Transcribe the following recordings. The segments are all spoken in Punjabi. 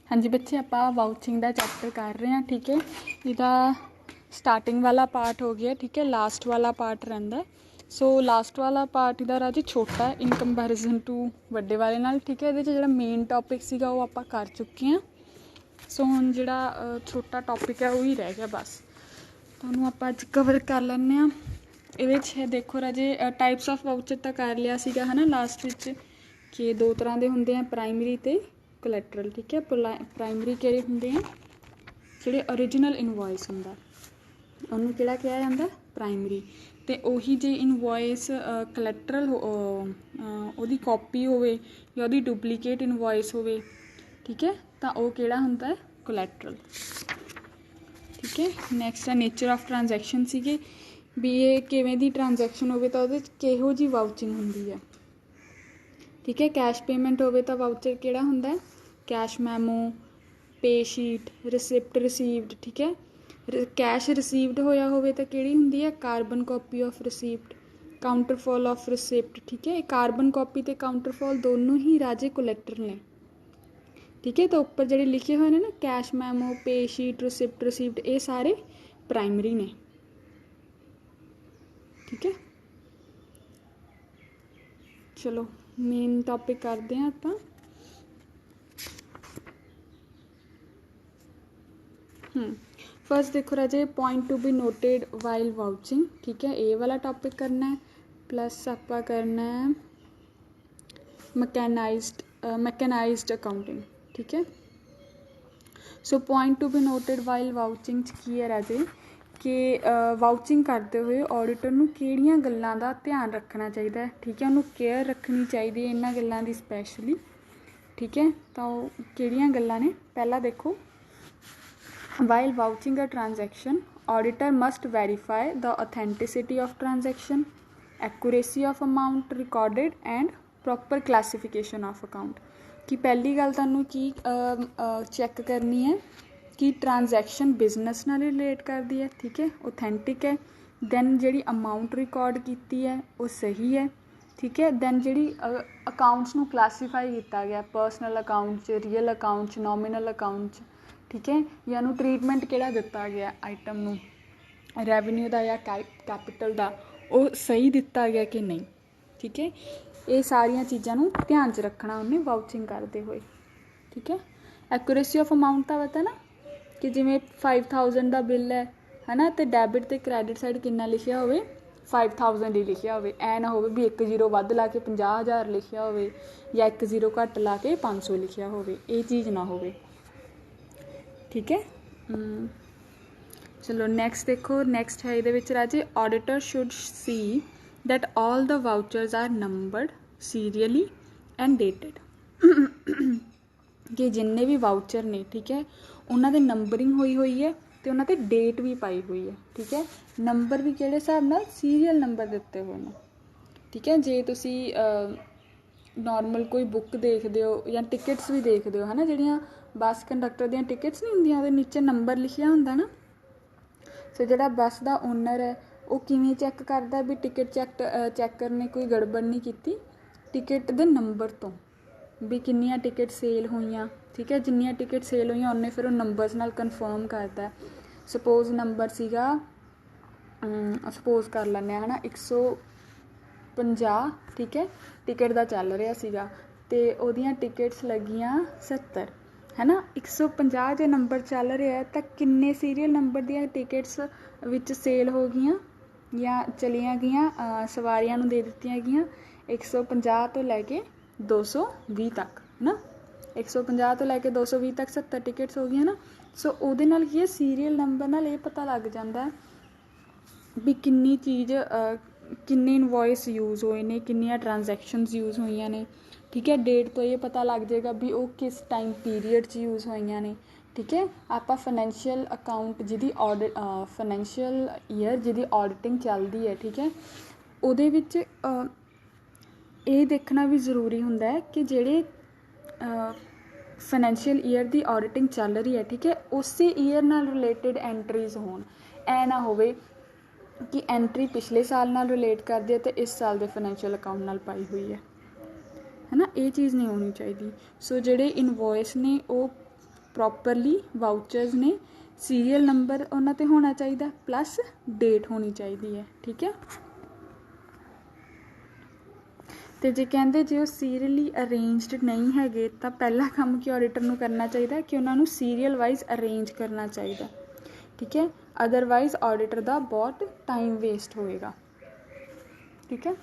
हाँ जी बच्चे, आप वाउचिंग का चैप्टर कर रहे हैं। ठीक है, इसका स्टार्टिंग वाला पार्ट हो गया। ठीक है, लास्ट वाला पार्ट रहिंदा है। सो लास्ट वाला पार्ट इहदा राजे छोटा है इन कंपैरिजन टू वड्डे वाले नाल। ठीक है, इहदे च जिहड़ा मेन टॉपिक सीगा वो आपां कर चुके हैं। सो हुण जिहड़ा छोटा टॉपिक है वही रह गया बस, तुहानूं आपां अज कवर कर लैंदे आं। इहदे च देखो राजे टाइप्स ऑफ वाउचर तां कर लिया सीगा है ना लास्ट विच, कि दो तरह के होंदे हैं, प्राइमरी ते कोलैटरल। ठीक है, प्राइमरी किहड़े होंदे हैं, जिहड़े ओरिजिनल इनवॉइस हुंदा उहनूं किहड़ा कहा जांदा, प्राइमरी। ते ओही जे इनवॉइस कोलैटरल ओहदी कॉपी होवे या ओहदी डुप्लीकेट इनवॉइस होवे, ठीक है, तां ओह किहड़ा हुंदा है, कोलैटरल। ठीक है, नैक्सट है नेचर ऑफ ट्रांजैक्शन सीगे भी ये किवें दी ट्रांजैक्शन होवे तां ओहदे च किहो जी वाउचिंग हुंदी है। ठीक है, कैश पेमेंट होवे तां वाउचर किहड़ा हुंदा है, कैश मैमो, पे शीट, रिसिप्ट रिसीव्ड। ठीक है, कैश रिसीव्ड होया होवे तां किहड़ी हुंदी है, carbon copy of receipt, counterfoil of receipt. ठीक है, कार्बन कॉपी ते काउंटरफॉल दोनों ही राजे कोलैक्टर ने। ठीक है, तो उपर जिहड़े लिखे हुए हैं ना, कैश मैमो, पे शीट, रिसिप्ट रिसीव्ड, ये सारे प्राइमरी ने। ठीक है, चलो मेन टॉपिक करते हैं आपां। फर्स्ट देखो राजे, point to be noted while vouching. ठीक है, ये वाला टॉपिक करना है, प्लस आपां करना है मैकेनाइज्ड अकाउंटिंग। ठीक है, so point to be noted while vouching की है राजे कि वाउचिंग करते हुए ऑडिटर नूं किहड़ियां गल्लां दा ध्यान रखना चाहिए। ठीक है, उन्होंने केयर रखनी चाहिए इन्हां गल्लां दी स्पैशली। ठीक है, तो किहड़ियां गल्लां ने, पहला देखो, while vouching a transaction, auditor must verify the authenticity of transaction, accuracy of amount recorded and proper classification of account। कि पहली गल तुहानूं की चैक करनी है कि ट्रांजैक्शन बिजनेस नाल रिलेट करती है। ठीक है, ऑथेंटिक है। दैन जिहड़ी अमाउंट रिकॉर्ड की है वो सही है। ठीक है, दैन जिहड़ी अकाउंट्स नूं क्लासीफाई किया गया, पर्सनल अकाउंट च, रियल अकाउंट च, नॉमिनल अकाउंट च। ठीक है, या नूं ट्रीटमेंट किहड़ा दिता गया आइटम नूं, रैवन्यू का या कैपिटल का, वो सही दिता गया कि नहीं। ठीक है, ये सारिया चीज़ों नूं ध्यान च रखना उन्हें वाउचिंग करते हुए। ठीक है, एक्यूरेसी ऑफ अमाउंट का पता ना, कि जिमें 5000 का बिल है ना, तो डैबिट तो क्रैडिट साइड कितना लिखिया होवे, 5000 ही लिखिया होवे। ऐ ना होवे भी 1 0 वध ला के 50000 लिखिया होवे या 1 0 घट ला के 500 लिखिया होवे, ये चीज़ ना होवे। ठीक है, चलो नैक्सट देखो, नैक्सट है ये राजे, auditor should see that all the vouchers are numbered serially and dated. कि जिन्ने भी वाउचर ने, ठीक है, उन्होंने नंबरिंग हुई है तो उन्होंने डेट भी पाई हुई है। ठीक है, नंबर भी किहड़े हिसाब नाल, सीरियल नंबर दिते हुए हैं। ठीक है, जे तुसी नॉर्मल कोई बुक देखते हो या टिकट्स भी देखते हो है ना, जिहड़ियां बस कंडक्टर दी टिकट्स नहीं होंदियां, उहदे नीचे नंबर लिखिया हुंदा ना। सो जिहड़ा बस का ओनर है वो किवें चैक करदा भी टिकट चैकर ने कोई गड़बड़ नहीं की, टिकट दे नंबर तो भी किन्नियां टिकट सेल हुई। ठीक है, जिन्नियां टिकट सेल हुई उन्ने फिर वो नंबर्स नाल कन्फर्म करता है। सपोज नंबर सीगा, सपोज कर लैंदे है ना 150। ठीक है, टिकट का चल रहा सीगा ते ओहदियां टिकट्स लगियां 70 है ना। 150 जो नंबर चल रहा है तो किन्ने सीरियल नंबर दियां टिकट्स विच सेल हो गई या चलिया गई, सवारियां नूं दे दित्तियां गईयां 150 तो लैके 220 तक ना। 150 तो लैके 220 तक 70 टिकट्स हो गई ना। सो उहदे नाल की है, सीरियल नंबर नाल ये पता लग जाता है भी किन्नी चीज़ किन्ने इनवॉइस यूज़ होए ने, किन्नियां ट्रांजैक्शनस यूज़ हुई ने। ठीक है, डेट तो ये पता लग जाएगा भी वो किस टाइम पीरीयड च यूज़ हुई ने। ठीक है, आप फाइनैंशियल अकाउंट जिहदी ऑडिट, फाइनैंशियल ईयर जिहदी ऑडिटिंग चलती है, ठीक है, उहदे विच ये देखना भी जरूरी हुंदा है कि जिहड़े फाइनैंशियल ईयर की ऑडिटिंग चल रही है, ठीक है, उस ईयर नाल रिलेटिड एंट्रीज होण। ऐ ना होवे कि एंट्री पिछले साल नाल रिलेट करती है तो इस साल के फाइनैंशियल अकाउंट नाल पाई हुई है ना, ये चीज़ नहीं होनी चाहिए। सो जिहड़े इनवॉइस ने वो ਪ੍ਰੋਪਰਲੀ ਵਾਊਚਰਸ ਨੇ, ਸੀਰੀਅਲ ਨੰਬਰ ਉਹਨਾਂ 'ਤੇ ਹੋਣਾ ਚਾਹੀਦਾ ਪਲੱਸ ਡੇਟ ਹੋਣੀ ਚਾਹੀਦੀ ਹੈ। ਠੀਕ ਹੈ। ਅਤੇ ਜੇ ਕਹਿੰਦੇ ਜੇ ਉਹ ਸੀਰੀਅਲੀ ਅਰੇਂਜਡ ਨਹੀਂ ਹੈਗੇ ਤਾਂ ਪਹਿਲਾ ਕੰਮ ਕੀ ਆਡੀਟਰ ਨੂੰ ਕਰਨਾ ਚਾਹੀਦਾ ਕਿ ਉਹਨਾਂ ਨੂੰ ਸੀਰੀਅਲ ਵਾਈਜ਼ ਅਰੇਂਜ ਕਰਨਾ ਚਾਹੀਦਾ। ਠੀਕ ਹੈ। ਅਦਰਵਾਈਜ਼ ਆਡੀਟਰ ਦਾ ਬਹੁਤ ਟਾਈਮ ਵੇਸਟ ਹੋਏਗਾ। ਠੀਕ ਹੈ।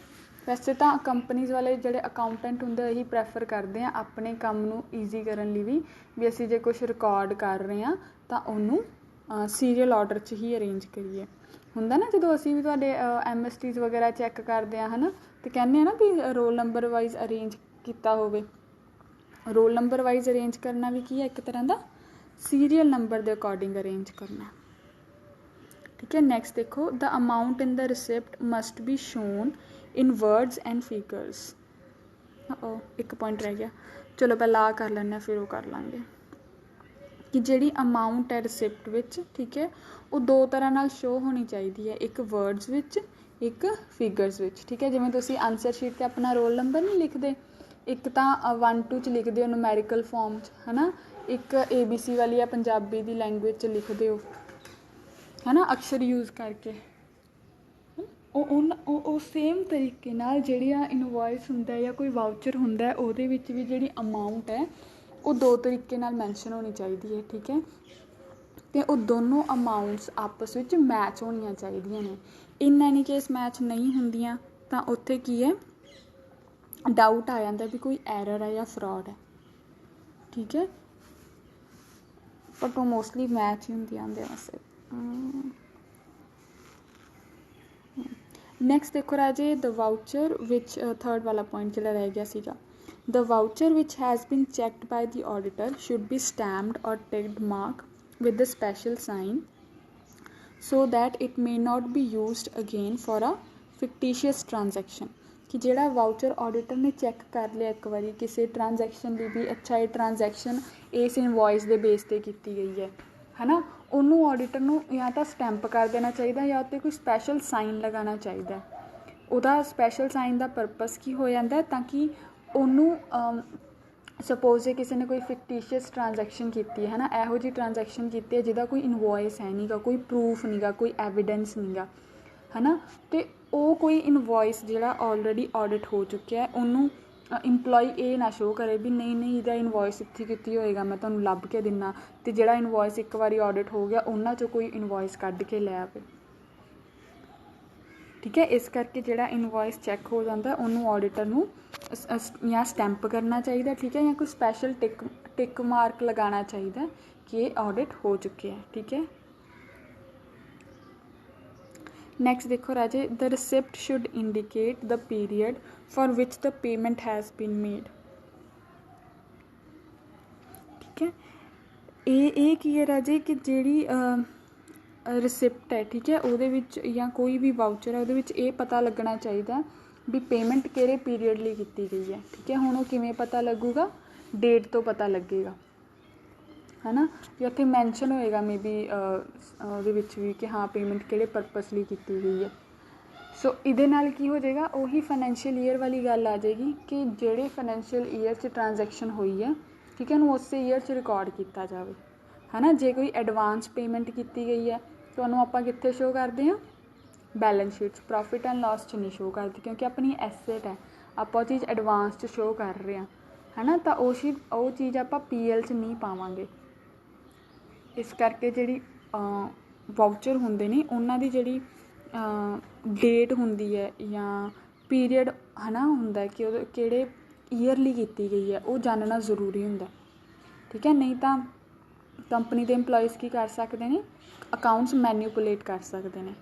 ਵੈਸੇ ਤਾਂ ਕੰਪਨੀਜ਼ ਵਾਲੇ ਜਿਹੜੇ ਅਕਾਊਂਟੈਂਟ ਹੁੰਦੇ ਇਹੀ ਪ੍ਰੈਫਰ ਕਰਦੇ ਆ ਆਪਣੇ ਕੰਮ ਨੂੰ ਈਜ਼ੀ ਕਰਨ ਲਈ ਵੀ ਅਸੀਂ ਜੇ ਕੁਛ ਰਿਕਾਰਡ ਕਰ ਰਹੇ ਹਾਂ ਤਾਂ ਉਹਨੂੰ ਸੀਰੀਅਲ ਆਰਡਰ 'ਚ ਹੀ ਅਰੇਂਜ ਕਰੀਏ। ਹੁੰਦਾ ਨਾ ਜਦੋਂ ਅਸੀਂ ਵੀ ਤੁਹਾਡੇ MSTs ਵਗੈਰਾ ਚੈੱਕ ਕਰਦੇ ਹਾਂ ਹੈ ਨਾ, ਅਤੇ ਕਹਿੰਦੇ ਹਾਂ ਨਾ ਵੀ ਰੋਲ ਨੰਬਰ ਵਾਈਜ਼ ਅਰੇਂਜ ਕੀਤਾ ਹੋਵੇ। ਰੋਲ ਨੰਬਰ ਵਾਈਜ਼ ਅਰੇਂਜ ਕਰਨਾ ਵੀ ਕੀ ਹੈ, ਇੱਕ ਤਰ੍ਹਾਂ ਦਾ ਸੀਰੀਅਲ ਨੰਬਰ ਦੇ ਅਕੋਰਡਿੰਗ ਅਰੇਂਜ ਕਰਨਾ। ਠੀਕ ਹੈ। ਨੈਕਸਟ ਦੇਖੋ, the amount in the receipt must be shown in words and figures. ਇੱਕ ਪੁਆਇੰਟ ਰਹਿ ਗਿਆ, ਚਲੋ ਪਹਿਲਾਂ ਆਹ ਕਰ ਲੈਂਦੇ ਹਾਂ ਫਿਰ ਉਹ ਕਰ ਲਾਂਗੇ। ਕਿ ਜਿਹੜੀ ਅਮਾਊਂਟ ਹੈ ਰਿਸਿਪਟ ਵਿੱਚ, ਠੀਕ ਹੈ, ਉਹ ਦੋ ਤਰ੍ਹਾਂ ਨਾਲ ਸ਼ੋ ਹੋਣੀ ਚਾਹੀਦੀ ਹੈ, ਇੱਕ ਵਰਡਸ ਵਿੱਚ, ਇੱਕ ਫਿਗਰਸ ਵਿੱਚ। ਠੀਕ ਹੈ। ਜਿਵੇਂ ਤੁਸੀਂ ਆਨਸਰ ਸ਼ੀਟ 'ਤੇ ਆਪਣਾ ਰੋਲ ਨੰਬਰ ਨਹੀਂ ਲਿਖਦੇ, ਇੱਕ ਤਾਂ 1 2 'ਚ ਲਿਖਦੇ ਹੋ ਨੂਮੈਰੀਕਲ ਫੋਰਮ 'ਚ, ਹੈ ਨਾ, ਇੱਕ ABC ਵਾਲੀ ਆ ਪੰਜਾਬੀ ਦੀ ਲੈਂਗੁਏਜ 'ਚ ਲਿਖਦੇ ਹੋ, ਹੈ ਨਾ, ਅਕਸ਼ਰ ਯੂਜ਼ ਕਰਕੇ। ਉਹ ਸੇਮ ਤਰੀਕੇ ਨਾਲ ਜਿਹੜੀਆਂ ਇਨਵੋਇਸ ਹੁੰਦਾ ਜਾਂ ਕੋਈ ਵਾਊਚਰ ਹੁੰਦਾ ਉਹਦੇ ਵਿੱਚ ਵੀ ਜਿਹੜੀ ਅਮਾਊਂਟ ਹੈ ਉਹ ਦੋ ਤਰੀਕੇ ਨਾਲ ਮੈਂਸ਼ਨ ਹੋਣੀ ਚਾਹੀਦੀ ਹੈ। ਠੀਕ ਹੈ। ਅਤੇ ਉਹ ਦੋਨੋਂ ਅਮਾਊਂਟਸ ਆਪਸ ਵਿੱਚ ਮੈਚ ਹੋਣੀਆਂ ਚਾਹੀਦੀਆਂ ਨੇ। ਇਨ ਐਨੀ ਕੇਸ ਮੈਚ ਨਹੀਂ ਹੁੰਦੀਆਂ ਤਾਂ ਉੱਥੇ ਕੀ ਹੈ, ਡਾਊਟ ਆ ਜਾਂਦਾ ਵੀ ਕੋਈ ਐਰਰ ਹੈ ਜਾਂ ਫਰੋਡ ਹੈ। ਠੀਕ ਹੈ। ਬਟ ਉਹ ਮੋਸਟਲੀ ਮੈਚ ਹੀ ਹੁੰਦੀਆਂ ਹੁੰਦੇ ਵੈਸੇ। ਨੈਕਸਟ ਦੇਖੋ ਰਾਜੇ, ਦ ਵਾਊਚਰ ਵਿੱਚ ਥਰਡ ਵਾਲਾ ਪੁਆਇੰਟ ਜਿਹੜਾ ਰਹਿ ਗਿਆ ਸੀਗਾ, the voucher which has been checked by the auditor should be stamped or ticked mark with the special sign so that it may not be used again for a fictitious transaction। ਕਿ ਜਿਹੜਾ ਵਾਊਚਰ ਆਡੀਟਰ ਨੇ ਚੈੱਕ ਕਰ ਲਿਆ ਇੱਕ ਵਾਰੀ ਕਿਸੇ ਟ੍ਰਾਂਜੈਕਸ਼ਨ ਲਈ ਵੀ, ਅੱਛਾ ਇਹ ਟ੍ਰਾਂਜੈਕਸ਼ਨ ਇਸ ਇਨਵੋਇਸ ਦੇ ਬੇਸ 'ਤੇ ਕੀਤੀ ਗਈ ਹੈ ਨਾ, ਉਹਨੂੰ ਆਡੀਟਰ ਨੂੰ ਜਾਂ ਤਾਂ ਸਟੈਂਪ ਕਰ ਦੇਣਾ ਚਾਹੀਦਾ ਜਾਂ ਉੱਤੇ ਕੋਈ ਸਪੈਸ਼ਲ ਸਾਈਨ ਲਗਾਉਣਾ ਚਾਹੀਦਾ। ਉਹਦਾ ਸਪੈਸ਼ਲ ਸਾਈਨ ਦਾ ਪਰਪਸ ਕੀ ਹੋ ਜਾਂਦਾ ਤਾਂ ਕਿ ਉਹਨੂੰ ਸਪੋਜ਼ ਜੇ ਕਿਸੇ ਨੇ ਕੋਈ ਫਿਕਟੀਸ਼ੀਅਸ ਟ੍ਰਾਂਜੈਕਸ਼ਨ ਕੀਤੀ ਹੈ ਨਾ, ਇਹੋ ਜਿਹੀ ਟ੍ਰਾਂਜੈਕਸ਼ਨ ਕੀਤੀ ਹੈ ਜਿਹਦਾ ਕੋਈ ਇਨਵੋਇਸ ਹੈ ਨਹੀਂ ਗਾ, ਕੋਈ ਪ੍ਰੂਫ ਨਹੀਂ ਗਾ, ਕੋਈ ਐਵੀਡੈਂਸ ਨਹੀਂ ਗਾ, ਹੈ ਨਾ, ਅਤੇ ਉਹ ਕੋਈ ਇਨਵੋਇਸ ਜਿਹੜਾ ਆਲਰੇਡੀ ਆਡਿਟ ਹੋ ਚੁੱਕਿਆ ਉਹਨੂੰ ਇੰਪਲੋਈ ਇਹ ਨਾ ਸ਼ੋਅ ਕਰੇ ਵੀ ਨਹੀਂ ਇਹਦਾ ਇਨਵੋਇਸ ਇੱਥੇ ਕੀਤੀ ਹੋਏਗਾ, ਮੈਂ ਤੁਹਾਨੂੰ ਲੱਭ ਕੇ ਦਿੰਦਾ, ਅਤੇ ਜਿਹੜਾ ਇਨਵੋਇਸ ਇੱਕ ਵਾਰੀ ਆਡਿਟ ਹੋ ਗਿਆ ਉਹਨਾਂ 'ਚੋਂ ਕੋਈ ਇਨਵੋਇਸ ਕੱਢ ਕੇ ਲੈ ਆਵੇ। ਠੀਕ ਹੈ। ਇਸ ਕਰਕੇ ਜਿਹੜਾ ਇਨਵੋਇਸ ਚੈੱਕ ਹੋ ਜਾਂਦਾ ਉਹਨੂੰ ਆਡੀਟਰ ਨੂੰ ਜਾਂ ਸਟੈਂਪ ਕਰਨਾ ਚਾਹੀਦਾ। ਠੀਕ ਹੈ। ਜਾਂ ਕੋਈ ਸਪੈਸ਼ਲ ਟਿਕ ਮਾਰਕ ਲਗਾਉਣਾ ਚਾਹੀਦਾ ਕਿ ਇਹ ਆਡਿਟ ਹੋ ਚੁੱਕਿਆ। ਠੀਕ ਹੈ। ਨੈਕਸਟ ਦੇਖੋ ਰਾਜੇ, the receipt should indicate the period for which the payment has been made. ਠੀਕ ਹੈ। ਇਹ ਕੀ ਹੈ ਰਾਜੇ ਕਿ ਜਿਹੜੀ ਰਿਸਿਪਟ ਹੈ, ਠੀਕ ਹੈ, ਉਹਦੇ ਵਿੱਚ ਜਾਂ ਕੋਈ ਵੀ ਵਾਊਚਰ ਹੈ ਉਹਦੇ ਵਿੱਚ ਇਹ ਪਤਾ ਲੱਗਣਾ ਚਾਹੀਦਾ ਵੀ ਪੇਮੈਂਟ ਕਿਹੜੇ ਪੀਰੀਅਡ ਲਈ ਕੀਤੀ ਗਈ ਹੈ। ਠੀਕ ਹੈ। ਹੁਣ ਉਹ ਕਿਵੇਂ ਪਤਾ ਲੱਗੂਗਾ, ਡੇਟ ਤੋਂ ਪਤਾ ਲੱਗੇਗਾ, ਹੈ ਨਾ, ਵੀ ਉੱਥੇ ਮੈਂਸ਼ਨ ਹੋਏਗਾ ਮੇ ਬੀ ਉਹਦੇ ਵਿੱਚ ਵੀ ਕਿ ਹਾਂ ਪੇਮੈਂਟ ਕਿਹੜੇ ਪਰਪਸ ਲਈ ਕੀਤੀ ਗਈ ਹੈ। ਸੋ ਇਹਦੇ ਨਾਲ ਕੀ ਹੋ ਜਾਏਗਾ, ਉਹੀ ਫਾਈਨੈਂਸ਼ੀਅਲ ਈਅਰ ਵਾਲੀ ਗੱਲ ਆ ਜਾਏਗੀ ਕਿ ਜਿਹੜੇ ਫਾਈਨੈਂਸ਼ੀਅਲ ਈਅਰ 'ਚ ਟ੍ਰਾਂਜੈਕਸ਼ਨ ਹੋਈ ਹੈ, ਠੀਕ ਹੈ, ਉਹਨੂੰ ਉਸੇ ਈਅਰ 'ਚ ਰਿਕਾਰਡ ਕੀਤਾ ਜਾਵੇ, ਹੈ ਨਾ। ਜੇ ਕੋਈ ਐਡਵਾਂਸ ਪੇਮੈਂਟ ਕੀਤੀ ਗਈ ਹੈ ਤੁਹਾਨੂੰ ਆਪਾਂ ਕਿੱਥੇ ਸ਼ੋਅ ਕਰਦੇ ਹਾਂ, ਬੈਲੈਂਸ ਸ਼ੀਟ 'ਚ, ਪ੍ਰੋਫਿਟ ਐਂਡ ਲਾਸ 'ਚ ਨਹੀਂ ਸ਼ੋਅ ਕਰਦੇ ਕਿਉਂਕਿ ਆਪਣੀ ਐਸੇਟ ਹੈ, ਆਪਾਂ ਉਹ ਚੀਜ਼ ਐਡਵਾਂਸ 'ਚ ਸ਼ੋਅ ਕਰ ਰਹੇ ਹਾਂ, ਹੈ ਨਾ, ਤਾਂ ਉਹ ਚੀਜ਼ ਆਪਾਂ PL 'ਚ ਨਹੀਂ ਪਾਵਾਂਗੇ। ਇਸ ਕਰਕੇ ਜਿਹੜੀ ਵਾਊਚਰ ਹੁੰਦੇ ਨੇ ਉਹਨਾਂ ਦੀ ਜਿਹੜੀ ਡੇਟ ਹੁੰਦੀ ਹੈ ਜਾਂ ਪੀਰੀਅਡ ਹੈ ਨਾ ਹੁੰਦਾ ਕਿ ਉਹ ਕਿਹੜੇ ਈਅਰਲੀ ਕੀਤੀ ਗਈ ਹੈ ਉਹ ਜਾਣਨਾ ਜ਼ਰੂਰੀ ਹੁੰਦਾ। ਠੀਕ ਹੈ। ਨਹੀਂ ਤਾਂ ਕੰਪਨੀ ਦੇ ਇੰਪਲੋਈਜ਼ ਕੀ ਕਰ ਸਕਦੇ ਨੇ, ਅਕਾਊਂਟਸ ਮੈਨੀਪੂਲੇਟ ਕਰ ਸਕਦੇ ਨੇ।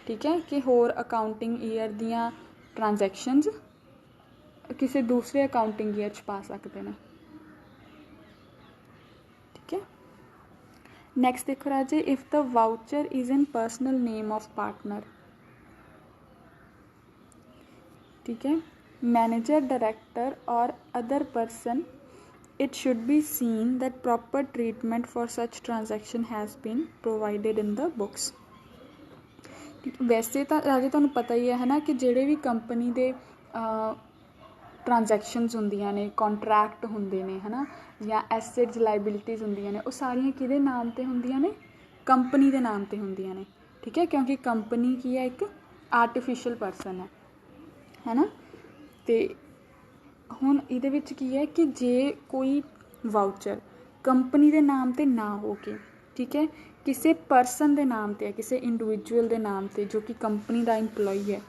ਠੀਕ ਹੈ। ਕਿ ਹੋਰ ਅਕਾਊਂਟਿੰਗ ਈਅਰ ਦੀਆਂ ਟ੍ਰਾਂਜੈਕਸ਼ਨਸ ਕਿਸੇ ਦੂਸਰੇ ਅਕਾਊਂਟਿੰਗ ਈਅਰ 'ਚ ਪਾ ਸਕਦੇ ਨੇ। ਠੀਕ ਹੈ। ਨੈਕਸਟ ਦੇਖੋ ਰਾਜੇ, if the voucher is in personal name of partner. ਠੀਕ ਹੈ। ਮੈਨੇਜਰ, ਡਾਇਰੈਕਟਰ ਔਰ other person, it should be seen that proper treatment for such transaction has been provided in the books। ਵੈਸੇ ਤਾਂ ਰਾਜੇ ਤੁਹਾਨੂੰ ਪਤਾ ਹੀ ਹੈ ਨਾ ਕਿ ਜਿਹੜੇ ਵੀ ਕੰਪਨੀ ਦੇ ट्रांजैक्शनस ਹੁੰਦੀਆਂ ਨੇ, ਕੰਟਰੈਕਟ ਹੁੰਦੇ ਨੇ, ਹੈ ਨਾ, ਜਾਂ ਐਸੈਟਸ ਲਾਇਬਿਲਿਟੀਜ਼ ਹੁੰਦੀਆਂ ਨੇ, ਉਹ ਸਾਰੀਆਂ ਕਿਹਦੇ ਨਾਮ 'ਤੇ ਹੁੰਦੀਆਂ ਨੇ? ਕੰਪਨੀ ਦੇ ਨਾਮ 'ਤੇ ਹੁੰਦੀਆਂ ਨੇ, ਠੀਕ ਹੈ, ਕਿਉਂਕਿ ਕੰਪਨੀ ਕੀ ਹੈ? ਇੱਕ ਆਰਟੀਫਿਸ਼ੀਅਲ ਪਰਸਨ ਹੈ ਨਾ। ਅਤੇ ਹੁਣ ਇਹਦੇ ਵਿੱਚ ਕੀ ਹੈ ਕਿ ਜੇ ਕੋਈ ਵਾਊਚਰ ਕੰਪਨੀ ਦੇ ਨਾਮ 'ਤੇ ਨਾ ਹੋ ਕੇ, ਠੀਕ ਹੈ, ਕਿਸੇ ਪਰਸਨ ਦੇ ਨਾਮ 'ਤੇ ਹੈ, ਕਿਸੇ ਇੰਡੀਵਿਜੂਅਲ ਦੇ ਨਾਮ 'ਤੇ ਜੋ ਕਿ ਕੰਪਨੀ ਦਾ ਇੰਪਲੋਈ ਹੈ,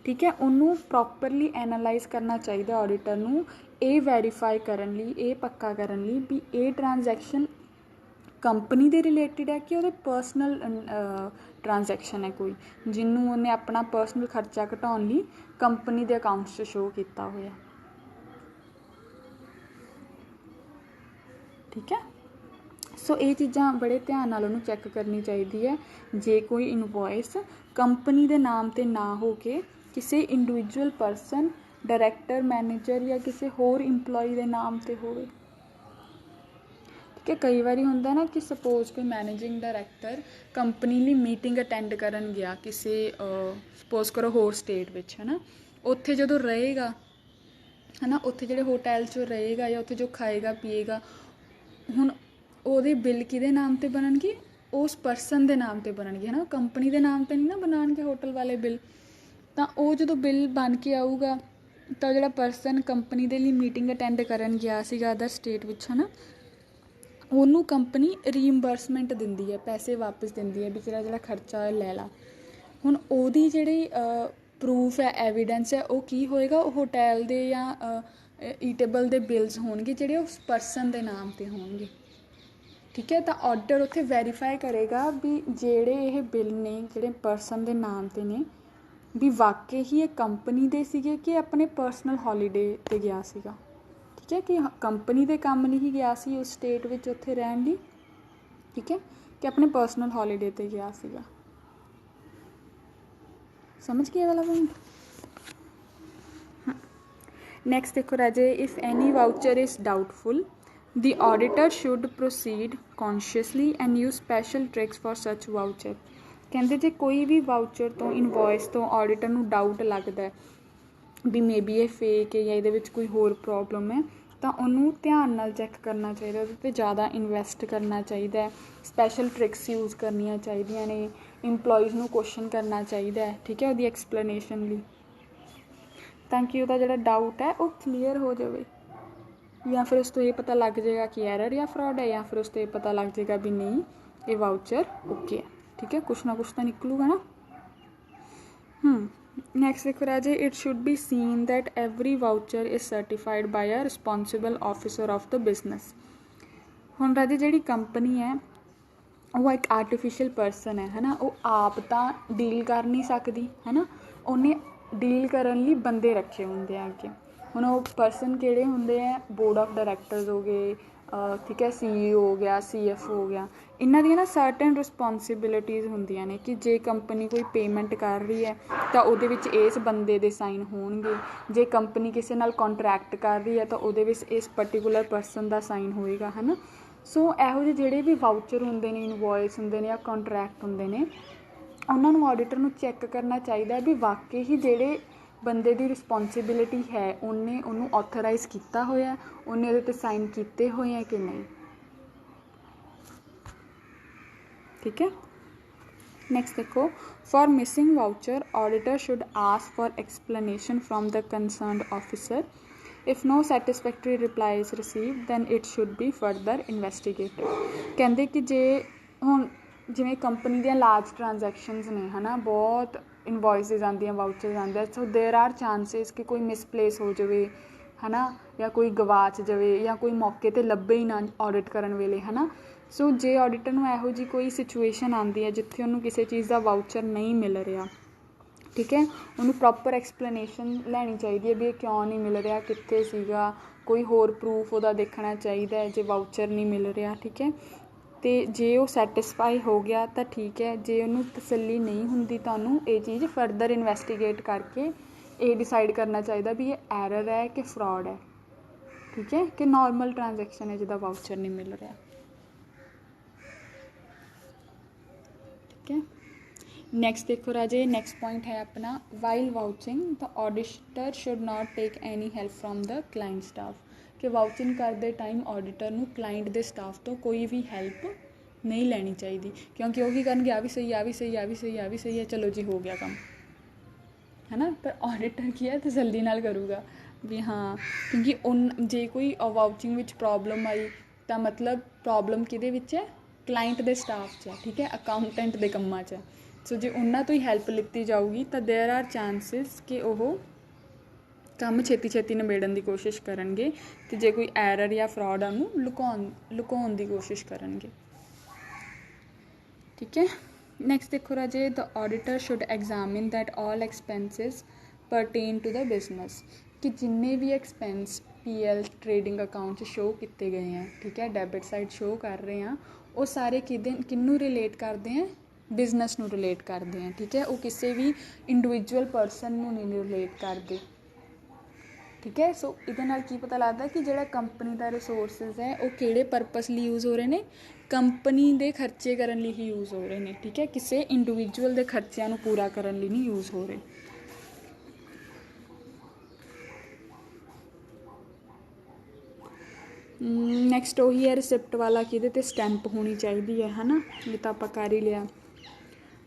ਠੀਕ ਹੈ, ਉਹਨੂੰ ਪ੍ਰੋਪਰਲੀ ਐਨਾਲਾਈਜ਼ ਕਰਨਾ ਚਾਹੀਦਾ ਆਡੀਟਰ ਨੂੰ, ਇਹ ਵੈਰੀਫਾਈ ਕਰਨ ਲਈ, ਇਹ ਪੱਕਾ ਕਰਨ ਲਈ ਵੀ ਇਹ ਟ੍ਰਾਂਜੈਕਸ਼ਨ ਕੰਪਨੀ ਦੇ ਰਿਲੇਟਿਡ ਹੈ ਕਿ ਉਹਦੇ ਪਰਸਨਲ ਟ੍ਰਾਂਜੈਕਸ਼ਨ ਹੈ ਕੋਈ, ਜਿਹਨੂੰ ਉਹਨੇ ਆਪਣਾ ਪਰਸਨਲ ਖਰਚਾ ਘਟਾਉਣ ਲਈ ਕੰਪਨੀ ਦੇ ਅਕਾਊਂਟਸ 'ਚ ਸ਼ੋਅ ਕੀਤਾ ਹੋਇਆ, ਠੀਕ ਹੈ। ਸੋ ਇਹ ਚੀਜ਼ਾਂ ਬੜੇ ਧਿਆਨ ਨਾਲ ਉਹਨੂੰ ਚੈੱਕ ਕਰਨੀ ਚਾਹੀਦੀ ਹੈ ਜੇ ਕੋਈ ਇਨਵੋਇਸ ਕੰਪਨੀ ਦੇ ਨਾਮ 'ਤੇ ਨਾ ਹੋ ਕੇ ਕਿਸੇ ਇੰਡੀਵਿਜੂਅਲ ਪਰਸਨ, ਡਾਇਰੈਕਟਰ, ਮੈਨੇਜਰ ਜਾਂ ਕਿਸੇ ਹੋਰ ਇੰਪਲੋਈ ਦੇ ਨਾਮ 'ਤੇ ਹੋਵੇ, ਠੀਕ ਹੈ। ਕਈ ਵਾਰੀ ਹੁੰਦਾ ਨਾ ਕਿ ਸਪੋਜ਼ ਕੋਈ ਮੈਨੇਜਿੰਗ ਡਾਇਰੈਕਟਰ ਕੰਪਨੀ ਲਈ ਮੀਟਿੰਗ ਅਟੈਂਡ ਕਰਨ ਗਿਆ ਕਿਸੇ ਸਪੋਜ਼ ਕਰੋ ਹੋਰ ਸਟੇਟ ਵਿੱਚ, ਹੈ ਨਾ, ਉੱਥੇ ਜਦੋਂ ਰਹੇਗਾ, ਹੈ ਨਾ, ਉੱਥੇ ਜਿਹੜੇ ਹੋਟਲ 'ਚ ਰਹੇਗਾ ਜਾਂ ਉੱਥੇ ਜੋ ਖਾਏਗਾ ਪੀਏਗਾ, ਹੁਣ ਉਹਦੇ ਬਿੱਲ ਕਿਹਦੇ ਨਾਮ 'ਤੇ ਬਣਨਗੇ? ਉਸ ਪਰਸਨ ਦੇ ਨਾਮ 'ਤੇ ਬਣਨਗੇ, ਹੈ ਨਾ, ਕੰਪਨੀ ਦੇ ਨਾਮ 'ਤੇ ਨਹੀਂ ਨਾ ਬਣਾਉਣਗੇ ਹੋਟਲ ਵਾਲੇ ਬਿੱਲ। ਤਾਂ ਉਹ ਜਦੋਂ ਬਿੱਲ ਬਣ ਕੇ ਆਊਗਾ ਤਾਂ ਜਿਹੜਾ ਪਰਸਨ ਕੰਪਨੀ ਦੇ ਲਈ ਮੀਟਿੰਗ ਅਟੈਂਡ ਕਰਨ ਗਿਆ ਸੀਗਾ ਅਦਰ ਸਟੇਟ ਵਿੱਚ, ਹੈ ਨਾ, ਉਹਨੂੰ ਕੰਪਨੀ ਰੀਇੰਬਰਸਮੈਂਟ ਦਿੰਦੀ ਹੈ, ਪੈਸੇ ਵਾਪਸ ਦਿੰਦੀ ਹੈ ਵੀ ਤੇਰਾ ਜਿਹੜਾ ਖਰਚਾ ਲੈ ਲਾ। ਹੁਣ ਉਹਦੀ ਜਿਹੜੀ ਪ੍ਰੂਫ ਹੈ, ਐਵੀਡੈਂਸ ਹੈ, ਉਹ ਕੀ ਹੋਏਗਾ? ਉਹ ਹੋਟਲ ਦੇ ਜਾਂ ਈਟੇਬਲ ਦੇ ਬਿਲਸ ਹੋਣਗੇ ਜਿਹੜੇ ਉਸ ਪਰਸਨ ਦੇ ਨਾਮ 'ਤੇ ਹੋਣਗੇ, ਠੀਕ ਹੈ। ਤਾਂ ਆਡੀਟਰ ਉੱਥੇ ਵੈਰੀਫਾਈ ਕਰੇਗਾ ਵੀ ਜਿਹੜੇ ਇਹ ਬਿੱਲ ਨੇ ਜਿਹੜੇ ਪਰਸਨ ਦੇ ਨਾਮ 'ਤੇ ਨੇ ਵੀ ਵਾਕਈ ਹੀ ਇਹ ਕੰਪਨੀ ਦੇ ਸੀਗੇ ਕਿ ਆਪਣੇ ਪਰਸਨਲ ਹੌਲੀਡੇ 'ਤੇ ਗਿਆ ਸੀਗਾ, ਠੀਕ ਹੈ, ਕਿ ਕੰਪਨੀ ਦੇ ਕੰਮ ਨਹੀਂ ਹੀ ਗਿਆ ਸੀ ਉਸ ਸਟੇਟ ਵਿੱਚ ਉੱਥੇ ਰਹਿਣ ਲਈ, ਠੀਕ ਹੈ, ਕਿ ਆਪਣੇ ਪਰਸਨਲ ਹੌਲੀਡੇ 'ਤੇ ਗਿਆ ਸੀਗਾ। ਸਮਝ ਗਏ ਇਹ ਵਾਲਾ ਪੁਆਇੰਟ? ਨੈਕਸਟ ਦੇਖੋ ਰਾਜੇ, if any voucher is doubtful the auditor should proceed consciously and use special tricks for such voucher। ਕਹਿੰਦੇ ਜੇ ਕੋਈ ਵੀ ਵਾਊਚਰ ਤੋਂ, ਇਨਵੋਇਸ ਤੋਂ ਆਡੀਟਰ ਨੂੰ ਡਾਊਟ ਲੱਗਦਾ ਵੀ ਮੇਬੀ ਇਹ ਫੇਕ ਹੈ ਜਾਂ ਇਹਦੇ ਵਿੱਚ ਕੋਈ ਹੋਰ ਪ੍ਰੋਬਲਮ ਹੈ, ਤਾਂ ਉਹਨੂੰ ਧਿਆਨ ਨਾਲ ਚੈੱਕ ਕਰਨਾ ਚਾਹੀਦਾ, ਉਹਦੇ 'ਤੇ ਜ਼ਿਆਦਾ ਇਨਵੈਸਟ ਕਰਨਾ ਚਾਹੀਦਾ, ਸਪੈਸ਼ਲ ਟ੍ਰਿਕਸ ਯੂਜ਼ ਕਰਨੀਆਂ ਚਾਹੀਦੀਆਂ ਨੇ, ਇੰਪਲੋਈਜ਼ ਨੂੰ ਕੁਐਸਚਨ ਕਰਨਾ ਚਾਹੀਦਾ ਹੈ, ਠੀਕ ਹੈ, ਉਹਦੀ ਐਕਸਪਲੇਨੇਸ਼ਨ ਲਈ, ਤਾਂ ਕਿ ਉਹਦਾ ਜਿਹੜਾ ਡਾਊਟ ਹੈ ਉਹ ਕਲੀਅਰ ਹੋ ਜਾਵੇ, ਜਾਂ ਫਿਰ ਉਸ ਤੋਂ ਇਹ ਪਤਾ ਲੱਗ ਜਾਏਗਾ ਕਿ ਐਰਰ ਜਾਂ ਫਰੋਡ ਹੈ, ਜਾਂ ਫਿਰ ਉਸ ਤੋਂ ਇਹ ਪਤਾ ਲੱਗ ਜਾਏਗਾ ਵੀ ਨਹੀਂ ਇਹ ਵਾਊਚਰ ਓਕੇ ਹੈ, ਠੀਕ ਹੈ, ਕੁਛ ਨਾ ਕੁਛ ਤਾਂ ਨਿਕਲੂਗਾ ਨਾ। ਨੈਕਸਟ ਦੇਖੋ Raje, it should be seen that every voucher is certified by a responsible officer of the business. ਹੁਣ ਰਾਜੇ ਜਿਹੜੀ ਕੰਪਨੀ ਹੈ ਉਹ ਇੱਕ ਆਰਟੀਫਿਸ਼ੀਅਲ ਪਰਸਨ ਹੈ ਨਾ, ਉਹ ਆਪ ਤਾਂ ਡੀਲ ਕਰ ਨਹੀਂ ਸਕਦੀ, ਹੈ ਨਾ, ਉਹਨੇ ਡੀਲ ਕਰਨ ਲਈ ਬੰਦੇ ਰੱਖੇ ਹੁੰਦੇ ਆ ਅੱਗੇ। ਹੁਣ ਉਹ ਪਰਸਨ ਕਿਹੜੇ ਹੁੰਦੇ ਹੈ? ਬੋਰਡ ਆਫ ਡਾਇਰੈਕਟਰਸ ਹੋ ਗਏ, ਠੀਕ ਹੈ, CEO ਹੋ ਗਿਆ, CFO ਹੋ ਗਿਆ, ਇਹਨਾਂ ਦੀਆਂ ਨਾ ਸਰਟਨ ਰਿਸਪੋਂਸੀਬਿਲਿਟੀਜ਼ ਹੁੰਦੀਆਂ ਨੇ ਕਿ ਜੇ ਕੰਪਨੀ ਕੋਈ ਪੇਮੈਂਟ ਕਰ ਰਹੀ ਹੈ ਤਾਂ ਉਹਦੇ ਵਿੱਚ ਇਸ ਬੰਦੇ ਦੇ ਸਾਈਨ ਹੋਣਗੇ, ਜੇ ਕੰਪਨੀ ਕਿਸੇ ਨਾਲ ਕੰਟਰੈਕਟ ਕਰ ਰਹੀ ਹੈ ਤਾਂ ਉਹਦੇ ਵਿੱਚ ਇਸ ਪਰਟੀਕੂਲਰ ਪਰਸਨ ਦਾ ਸਾਈਨ ਹੋਏਗਾ, ਹੈ ਨਾ। ਸੋ ਇਹੋ ਜਿਹੇ ਜਿਹੜੇ ਵੀ ਵਾਊਚਰ ਹੁੰਦੇ ਨੇ, ਇਨਵੋਇਸ ਹੁੰਦੇ ਨੇ ਜਾਂ ਕੰਟਰੈਕਟ ਹੁੰਦੇ ਨੇ, ਉਹਨਾਂ ਨੂੰ ਆਡੀਟਰ ਨੂੰ ਚੈੱਕ ਕਰਨਾ ਚਾਹੀਦਾ ਵੀ ਵਾਕਈ ਹੀ ਜਿਹੜੇ ਬੰਦੇ ਦੀ ਰਿਸਪੋਂਸੀਬਿਲਿਟੀ ਹੈ ਉਹਨੇ ਉਹਨੂੰ ਆਥੋਰਾਈਜ਼ ਕੀਤਾ ਹੋਇਆ, ਉਹਨੇ ਉਹਦੇ 'ਤੇ ਸਾਈਨ ਕੀਤੇ ਹੋਏ ਹੈ ਕਿ ਨਹੀਂ, ਠੀਕ ਹੈ। ਨੈਕਸਟ ਦੇਖੋ, for missing voucher auditor should ask for explanation from the concerned officer. If no satisfactory reply is received then it should be further investigated. ਕਹਿੰਦੇ ਕਿ ਜੇ ਹੁਣ ਜਿਵੇਂ ਕੰਪਨੀ ਦੀਆਂ ਲਾਰਜ ਟ੍ਰਾਂਜੈਕਸ਼ਨਸ ਨੇ, ਹੈ ਨਾ, ਬਹੁਤ ਇਨਵੋਇਸਿਸ ਆਉਂਦੀਆਂ, ਵਾਊਚਰਸ ਆਉਂਦੇ, ਸੋ ਦੇਰ ਆਰ ਚਾਂਸਿਸ ਕਿ ਕੋਈ ਮਿਸਪਲੇਸ ਹੋ ਜਾਵੇ, ਹੈ ਨਾ, ਜਾਂ ਕੋਈ ਗਵਾਚ ਜਾਵੇ ਜਾਂ ਕੋਈ ਮੌਕੇ 'ਤੇ ਲੱਭੇ ਹੀ ਨਾ ਆਡਿਟ ਕਰਨ ਵੇਲੇ, ਹੈ ਨਾ। ਸੋ ਜੇ ਆਡੀਟਰ ਨੂੰ ਇਹੋ ਜਿਹੀ ਕੋਈ ਸਿਚੁਏਸ਼ਨ ਆਉਂਦੀ ਹੈ ਜਿੱਥੇ ਉਹਨੂੰ ਕਿਸੇ ਚੀਜ਼ ਦਾ ਵਾਊਚਰ ਨਹੀਂ ਮਿਲ ਰਿਹਾ, ਠੀਕ ਹੈ, ਉਹਨੂੰ ਪ੍ਰੋਪਰ ਐਕਸਪਲੇਨੇਸ਼ਨ ਲੈਣੀ ਚਾਹੀਦੀ ਹੈ ਵੀ ਇਹ ਕਿਉਂ ਨਹੀਂ ਮਿਲ ਰਿਹਾ, ਕਿੱਥੇ ਸੀਗਾ, ਕੋਈ ਹੋਰ ਪ੍ਰੂਫ ਉਹਦਾ ਦੇਖਣਾ ਚਾਹੀਦਾ ਜੇ ਵਾਊਚਰ ਨਹੀਂ ਮਿਲ ਰਿਹਾ, ਠੀਕ ਹੈ। ਅਤੇ ਜੇ ਉਹ ਸੈਟਿਸਫਾਈ ਹੋ ਗਿਆ ਤਾਂ ਠੀਕ ਹੈ, ਜੇ ਉਹਨੂੰ ਤਸੱਲੀ ਨਹੀਂ ਹੁੰਦੀ ਤਾਂ ਉਹਨੂੰ ਇਹ ਚੀਜ਼ ਫਰਦਰ ਇਨਵੈਸਟੀਗੇਟ ਕਰਕੇ ਇਹ ਡਿਸਾਈਡ ਕਰਨਾ ਚਾਹੀਦਾ ਵੀ ਇਹ ਐਰਰ ਹੈ ਕਿ ਫਰੋਡ ਹੈ, ਠੀਕ ਹੈ, ਕਿ ਨੋਰਮਲ ਟ੍ਰਾਂਜੈਕਸ਼ਨ ਹੈ ਜਿਹਦਾ ਵਾਊਚਰ ਨਹੀਂ ਮਿਲ ਰਿਹਾ, ਠੀਕ ਹੈ। नेक्स्ट देखो राजे, नेक्स्ट पॉइंट है अपना while vouching the auditor should not take any help from the client staff, कि वाउचिंग करते टाइम ऑडिटर ਨੂੰ क्लाइंट ਦੇ स्टाफ ਤੋਂ ਕੋਈ ਵੀ ਹੈਲਪ नहीं ਲੈਣੀ ਚਾਹੀਦੀ, ਕਿਉਂਕਿ ਉਹ ਕੀ ਕਰਨਗੇ, ਆ ਵੀ ਸਹੀ, ਆ ਵੀ ਸਹੀ, ਆ ਵੀ ਸਹੀ, ਆ ਵੀ ਸਹੀ ਹੈ, ਚਲੋ ਜੀ ਹੋ ਗਿਆ ਕੰਮ, है ना। पर ऑडिटर की है तसल्ली नाल करूगा भी हाँ, क्योंकि उन जे कोई वाउचिंग विच प्रॉब्लम आई तो मतलब प्रॉब्लम किहदे विच है, क्लाइंट दे स्टाफ च है, ठीक है, अकाउंटेंट दे कम्मां च है। सो जे उन्हां तो ही हैल्प लित्ती जाऊगी तो देयर आर चांसिस कि वो ਕੰਮ ਛੇਤੀ ਛੇਤੀ ਨਿਬੇੜਨ ਦੀ ਕੋਸ਼ਿਸ਼ ਕਰਨਗੇ, ਅਤੇ ਜੇ ਕੋਈ ਐਰਰ ਜਾਂ ਫਰੋਡ ਆ ਉਹਨੂੰ ਲੁਕਾਉਣ ਦੀ ਕੋਸ਼ਿਸ਼ ਕਰਨਗੇ, ਠੀਕ ਹੈ। ਨੈਕਸਟ ਦੇਖੋ ਰਾਜੇ, the auditor should examine that all expenses pertain to the business, ਕਿ ਜਿੰਨੇ ਵੀ ਐਕਸਪੈਂਸ PL ਟ੍ਰੇਡਿੰਗ ਅਕਾਊਂਟ 'ਚ ਸ਼ੋਅ ਕੀਤੇ ਗਏ ਹੈ, ਠੀਕ ਹੈ, ਡੈਬਿਟ ਸਾਈਡ ਸ਼ੋਅ ਕਰ ਰਹੇ ਹਾਂ, ਉਹ ਸਾਰੇ ਕਿਹਨੂੰ ਰਿਲੇਟ ਕਰਦੇ ਹੈ, ਬਿਜ਼ਨਸ ਨੂੰ ਰਿਲੇਟ ਕਰਦੇ ਹੈ, ਠੀਕ ਹੈ। ਉਹ ਕਿਸੇ ਵੀ ਇੰਡੀਵਿਜੂਅਲ ਪਰਸਨ ਨੂੰ ਨਹੀਂ ਰਿਲੇਟ ਕਰਦੇ, ठीक है। सो ਇਹਦੇ ਨਾਲ ਕੀ ਪਤਾ ਲੱਗਦਾ ਕਿ ਜਿਹੜਾ ਕੰਪਨੀ ਦਾ ਰਿਸੋਰਸਿਸ ਹੈ ਉਹ ਕਿਹੜੇ ਪਰਪਸ ਲਈ ਯੂਜ਼ ਹੋ ਰਹੇ ਨੇ, ਕੰਪਨੀ ਦੇ ਖਰਚੇ ਕਰਨ ਲਈ ਹੀ ਯੂਜ਼ ਹੋ ਰਹੇ ਨੇ, ਠੀਕ ਹੈ, ਕਿਸੇ ਇੰਡੀਵਿਜੂਅਲ ਦੇ ਖਰਚਿਆਂ ਨੂੰ ਪੂਰਾ ਕਰਨ ਲਈ ਨਹੀਂ ਯੂਜ਼ ਹੋ ਰਹੇ। ਨੈਕਸਟ ਉਹੀ ਹੈ ਰਿਸਿਪਟ ਵਾਲਾ ਕਿ ਇਹਦੇ 'ਤੇ ਸਟੈਂਪ ਹੋਣੀ ਚਾਹੀਦੀ ਹੈ ਨਾ, ਇਹ ਤਾਂ ਆਪਾਂ ਕਰ ਹੀ ਲਿਆ।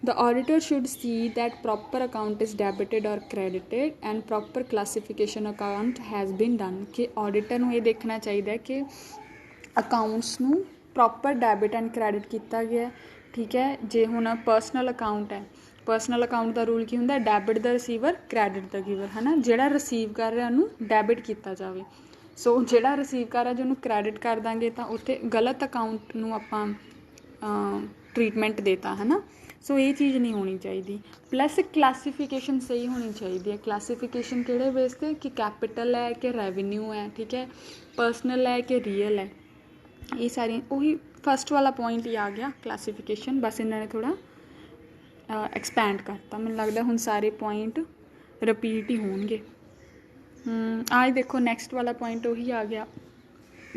The auditor should see that proper account is debited or credited and proper classification account has been done, कि auditor ਨੂੰ ਇਹ ਦੇਖਣਾ ਚਾਹੀਦਾ ਕਿ ਅਕਾਊਂਟਸ ਨੂੰ ਪ੍ਰੋਪਰ ਡੈਬਿਟ ਐਂਡ ਕ੍ਰੈਡਿਟ ਕੀਤਾ ਗਿਆ, ਠੀਕ ਹੈ। ਜੇ ਹੁਣ ਪਰਸਨਲ ਅਕਾਊਂਟ ਹੈ, ਪਰਸਨਲ ਅਕਾਊਂਟ ਦਾ ਰੂਲ ਕੀ ਹੁੰਦਾ, ਡੈਬਿਟ ਦਾ ਰਿਸੀਵਰ, ਕ੍ਰੈਡਿਟ ਦਾ ਗਿਵਰ, ਹੈ ਨਾ। ਜਿਹੜਾ ਰਿਸੀਵ ਕਰ ਰਿਹਾ ਉਹਨੂੰ ਡੈਬਿਟ ਕੀਤਾ ਜਾਵੇ, ਸੋ ਜਿਹੜਾ ਰਿਸੀਵ ਕਰ ਰਿਹਾ ਜੇ ਉਹਨੂੰ ਕ੍ਰੈਡਿਟ ਕਰ ਦਾਂਗੇ ਤਾਂ ਉੱਥੇ ਗਲਤ ਅਕਾਊਂਟ ਨੂੰ ਆਪਾਂ ਟਰੀਟਮੈਂਟ ਦੇਤਾ, ਹੈ ਨਾ। ਸੋ ਇਹ ਚੀਜ਼ ਨਹੀਂ ਹੋਣੀ ਚਾਹੀਦੀ। ਪਲੱਸ ਕਲਾਸੀਫਿਕੇਸ਼ਨ ਸਹੀ ਹੋਣੀ ਚਾਹੀਦੀ ਹੈ। ਕਲਾਸੀਫਿਕੇਸ਼ਨ ਕਿਹੜੇ ਬੇਸ 'ਤੇ, ਕਿ ਕੈਪੀਟਲ ਹੈ ਕਿ ਰੈਵਨਿਊ ਹੈ, ਠੀਕ ਹੈ, ਪਰਸਨਲ ਹੈ ਕਿ ਰੀਅਲ ਹੈ, ਇਹ ਸਾਰੀਆਂ ਉਹੀ ਫਸਟ ਵਾਲਾ ਪੁਆਇੰਟ ਹੀ ਆ ਗਿਆ ਕਲਾਸੀਫਿਕੇਸ਼ਨ, ਬਸ ਇਹਨਾਂ ਨੇ ਥੋੜ੍ਹਾ ਐਕਸਪੈਂਡ ਕਰਤਾ। ਮੈਨੂੰ ਲੱਗਦਾ ਹੁਣ ਸਾਰੇ ਪੁਆਇੰਟ ਰਿਪੀਟ ਹੀ ਹੋਣਗੇ। ਆਹ ਦੇਖੋ ਨੈਕਸਟ ਵਾਲਾ ਪੁਆਇੰਟ ਉਹੀ ਆ ਗਿਆ